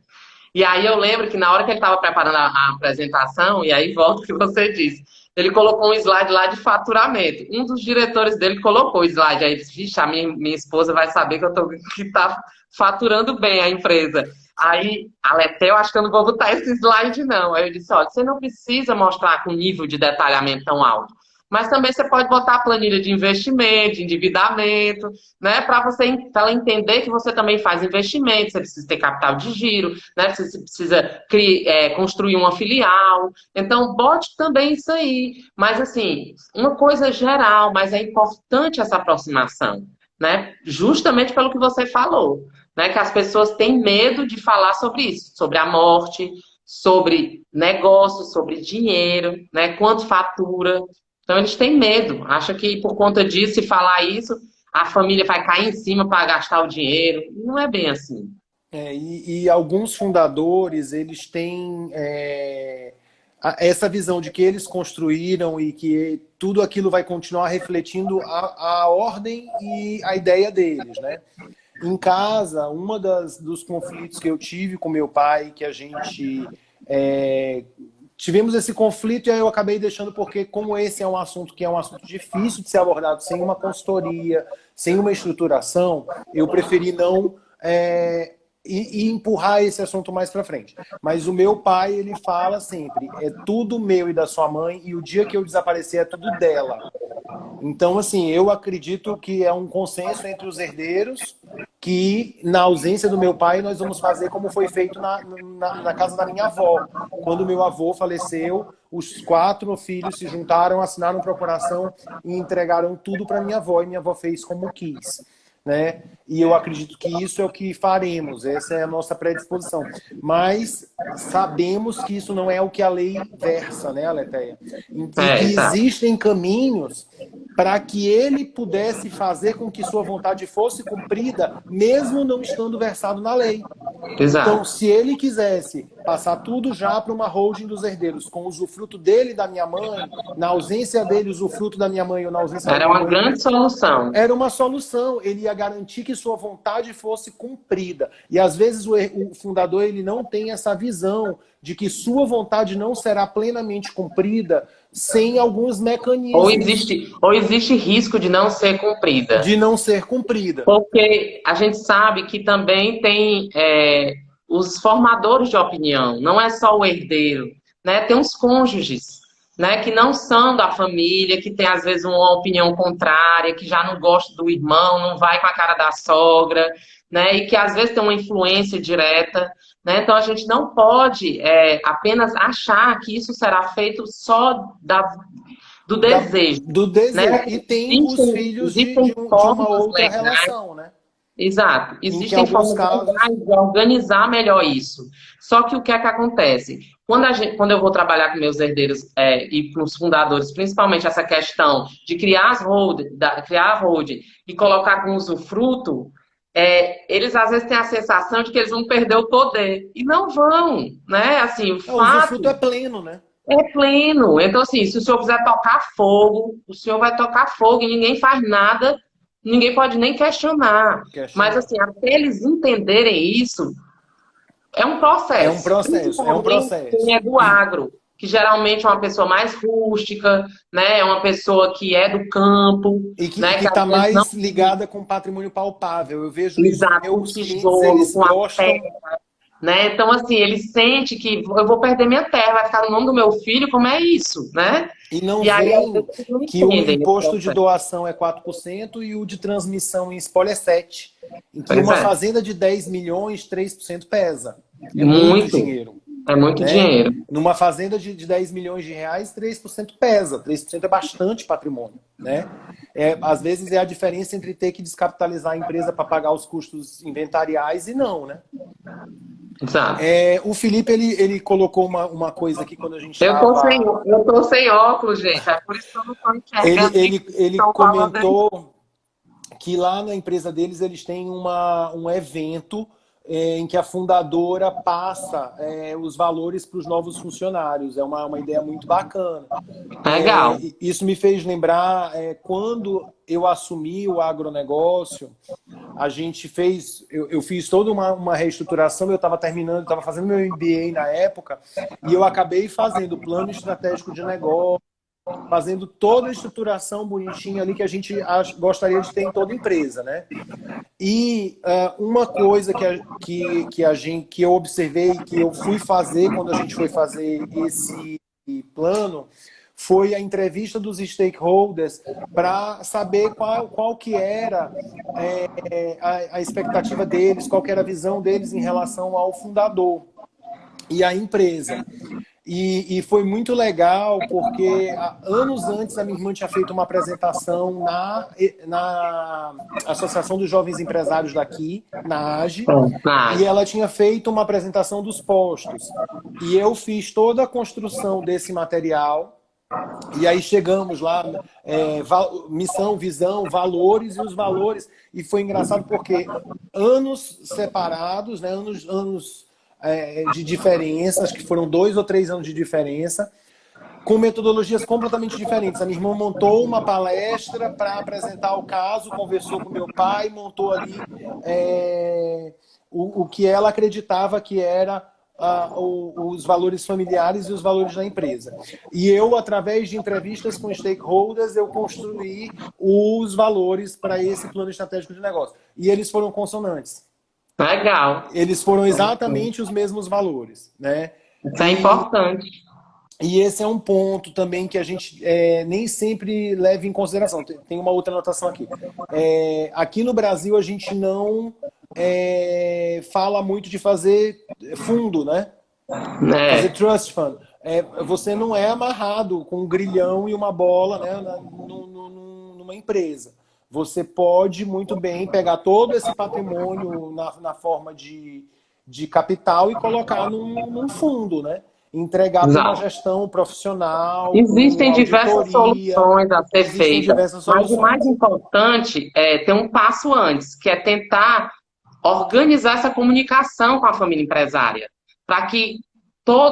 E aí eu lembro que na hora que ele estava preparando a apresentação, e aí volta o que você disse, ele colocou um slide lá de faturamento. Um dos diretores dele colocou o slide. Aí ele disse, vixe, a minha esposa vai saber que está faturando bem a empresa. Aí, Aleté, eu acho que eu não vou botar esse slide, não. Aí eu disse, olha, você não precisa mostrar com nível de detalhamento tão alto. Mas também você pode botar a planilha de investimento, de endividamento, né? Para ela entender que você também faz investimento, você precisa ter capital de giro, né? Você precisa construir uma filial. Então, bote também isso aí. Mas, assim, uma coisa geral, mas é importante essa aproximação, né? Justamente pelo que você falou, né? Que as pessoas têm medo de falar sobre isso, sobre a morte, sobre negócios, sobre dinheiro, né? Quanto fatura. Então, eles têm medo. Acham que por conta disso, se falar isso, a família vai cair em cima para gastar o dinheiro. Não é bem assim. E alguns fundadores, eles têm essa visão de que eles construíram e que tudo aquilo vai continuar refletindo a ordem e a ideia deles, né? Em casa, dos conflitos que eu tive com meu pai, que a gente tivemos esse conflito, e aí eu acabei deixando porque, como esse é um assunto que é um assunto difícil de ser abordado sem uma consultoria, sem uma estruturação, eu preferi não e empurrar esse assunto mais para frente. Mas o meu pai, ele fala sempre, é tudo meu e da sua mãe, e o dia que eu desaparecer é tudo dela. Então, assim, eu acredito que é um consenso entre os herdeiros que, na ausência do meu pai, nós vamos fazer como foi feito na casa da minha avó. Quando meu avô faleceu, os 4 filhos se juntaram, assinaram procuração e entregaram tudo para minha avó, e minha avó fez como quis. Né? E eu acredito que isso é o que faremos, essa é a nossa predisposição. Mas sabemos que isso não é o que a lei versa, né, Aletheia? E que existem caminhos para que ele pudesse fazer com que sua vontade fosse cumprida, mesmo não estando versado na lei. Exato. Então, se ele quisesse passar tudo já para uma holding dos herdeiros, com o usufruto dele e da minha mãe, na ausência dele, usufruto da minha mãe ou na ausência da minha mãe... Era uma grande solução. Era uma solução. Ele ia garantir que sua vontade fosse cumprida. E, às vezes, o fundador ele não tem essa visão de que sua vontade não será plenamente cumprida sem alguns mecanismos. Ou existe risco de não ser cumprida. De não ser cumprida. Porque a gente sabe que também tem os formadores de opinião, não é só o herdeiro, né? Tem os cônjuges, né? Que não são da família, que tem às vezes uma opinião contrária, que já não gosta do irmão, não vai com a cara da sogra, né? E que às vezes tem uma influência direta, né? Então a gente não pode apenas achar que isso será feito só do desejo. Do desejo. Né? E tem os filhos de uma outra legais, relação, né? Exato. Existem formas de organizar melhor isso. Só que o que é que acontece? Quando eu vou trabalhar com meus herdeiros e com os fundadores, principalmente essa questão de criar a holding e colocar com usufruto, eles às vezes têm a sensação de que eles vão perder o poder. E não vão, né? Assim, o usufruto é pleno, né? É pleno. Então, assim, se o senhor quiser tocar fogo, o senhor vai tocar fogo e ninguém faz nada, ninguém pode nem questionar. Mas, assim, até eles entenderem isso, é um processo. É um processo. Quem é do agro, que geralmente é uma pessoa mais rústica, né? É uma pessoa que é do campo. E que né? está mais ligada com patrimônio palpável. Eu vejo isso, meus clientes, eles gostam... Né? Então, assim, ele sente que eu vou perder minha terra, vai ficar no nome do meu filho, como é isso, né? E não vem que o imposto de doação é 4% e o de transmissão em espólio é 7%. Em que uma fazenda de 10 milhões, 3% pesa. É muito dinheiro. É muito né? dinheiro. Numa fazenda de 10 milhões de reais, 3% pesa. 3% é bastante patrimônio, né? Às vezes é a diferença entre ter que descapitalizar a empresa para pagar os custos inventariais e não, né? Exato. O Felipe, ele colocou uma coisa aqui quando a gente Eu tô sem óculos, gente. É por isso que eu não estou Ele, enxergando o que ele, ele estão falando aí. comentou que lá na empresa deles eles têm um evento em que a fundadora passa os valores para os novos funcionários. É uma ideia muito bacana. Legal. Isso me fez lembrar quando eu assumi o agronegócio, a gente fez, eu fiz toda uma reestruturação, eu estava fazendo meu MBA na época, e eu acabei fazendo o plano estratégico de negócio, fazendo toda a estruturação bonitinha ali que a gente gostaria de ter em toda empresa, né? E uma coisa que eu observei, que eu fui fazer quando a gente foi fazer esse plano, foi a entrevista dos stakeholders para saber qual que era a expectativa deles, qual que era a visão deles em relação ao fundador e à empresa. E foi muito legal, porque anos antes a minha irmã tinha feito uma apresentação na Associação dos Jovens Empresários daqui, na AGE, e ela tinha feito uma apresentação dos postos. E eu fiz toda a construção desse material, e aí chegamos lá, missão, visão, valores e os valores. E foi engraçado porque anos separados, né, anos de diferença, acho que foram 2 ou 3 anos de diferença, com metodologias completamente diferentes. A minha irmã montou uma palestra para apresentar o caso, conversou com meu pai, montou ali o que ela acreditava que era os valores familiares e os valores da empresa. E eu, através de entrevistas com stakeholders, eu construí os valores para esse plano estratégico de negócio. E eles foram consonantes. Legal. Eles foram exatamente os mesmos valores, né? Isso é importante. E esse é um ponto também que a gente nem sempre leva em consideração. Tem uma outra anotação aqui. Aqui no Brasil a gente não fala muito de fazer fundo, né? Fazer trust fund. Você não é amarrado com um grilhão e uma bola, né, numa empresa. Você pode muito bem pegar todo esse patrimônio na forma de capital e colocar num fundo, né? Entregar para uma gestão profissional, Existem com diversas auditoria. soluções a ser Existem feitas, diversas mas o mais soluções. importante é ter um passo antes, que é tentar organizar essa comunicação com a família empresária, para que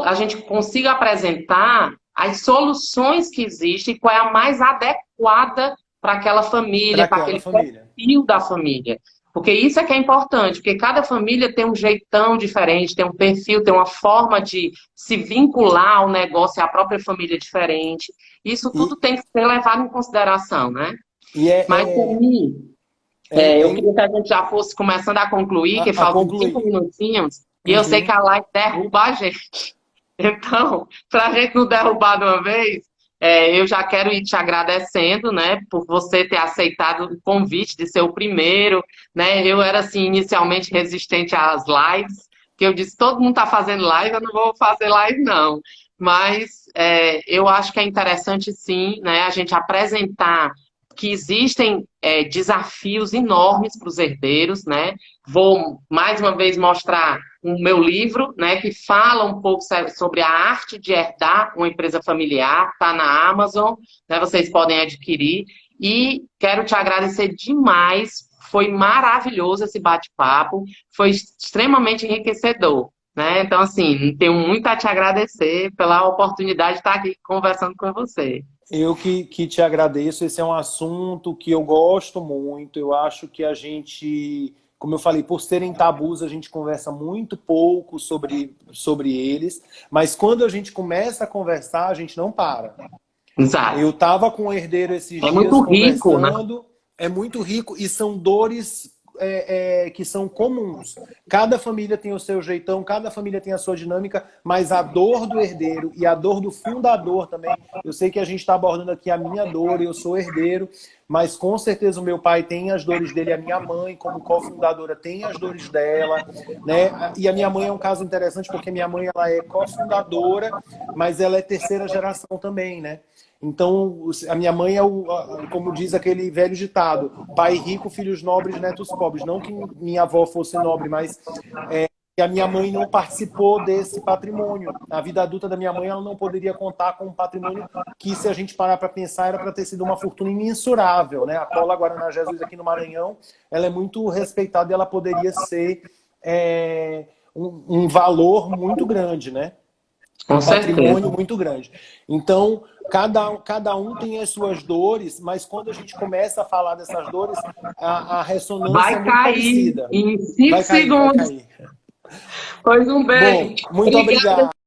a gente consiga apresentar as soluções que existem e qual é a mais adequada para aquela Para família, para aquela aquele família. perfil da família. Porque isso é que é importante, porque cada família tem um jeitão diferente, tem um perfil, tem uma forma de se vincular ao negócio e à própria família diferente. Isso tudo E, tem que ser levado em consideração, né? e Mas, Tami, eu queria que a gente já fosse começando a concluir, que a faltam 5 concluir. minutinhos, e eu sei que a live derruba a gente. Então, para a gente não derrubar de uma vez, eu já quero ir te agradecendo, né, por você ter aceitado o convite de ser o primeiro, né? Eu era, assim, inicialmente resistente às lives, que eu disse, todo mundo está fazendo live, eu não vou fazer live, não. Mas eu acho que é interessante, sim, né, a gente apresentar que existem desafios enormes para os herdeiros, né? Vou, mais uma vez, mostrar o meu livro, né, que fala um pouco sobre a arte de herdar uma empresa familiar, está na Amazon, né, vocês podem adquirir. E quero te agradecer demais, foi maravilhoso esse bate-papo, foi extremamente enriquecedor. Né? Então, assim, tenho muito a te agradecer pela oportunidade de estar aqui conversando com você. Eu que te agradeço. Esse é um assunto que eu gosto muito. Eu acho que a gente, como eu falei, por serem tabus, a gente conversa muito pouco sobre eles. Mas quando a gente começa a conversar, a gente não para. Exato. Eu estava com um herdeiro esses dias muito rico, conversando. Né? É muito rico e são dores que são comuns. Cada família tem o seu jeitão, cada família tem a sua dinâmica, mas a dor do herdeiro e a dor do fundador também, eu sei que a gente está abordando aqui a minha dor, eu sou herdeiro, mas com certeza o meu pai tem as dores dele, a minha mãe, como cofundadora, tem as dores dela, né? E a minha mãe é um caso interessante porque minha mãe ela é cofundadora, mas ela é terceira geração também, né? Então, a minha mãe é como diz aquele velho ditado, pai rico, filhos nobres, netos pobres. Não que minha avó fosse nobre, mas que a minha mãe não participou desse patrimônio. A vida adulta da minha mãe ela não poderia contar com um patrimônio que, se a gente parar para pensar, era para ter sido uma fortuna imensurável, né? A Cola Guaraná Jesus aqui no Maranhão, ela é muito respeitada e ela poderia ser um valor muito grande, né? Com Um patrimônio certeza. muito grande. Então, cada um tem as suas dores, mas quando a gente começa a falar dessas dores, a ressonância é Vai muito cair parecida. em cinco Vai cair, vai segundos. cair. Pois um beijo. Bom, muito Obrigada. obrigado.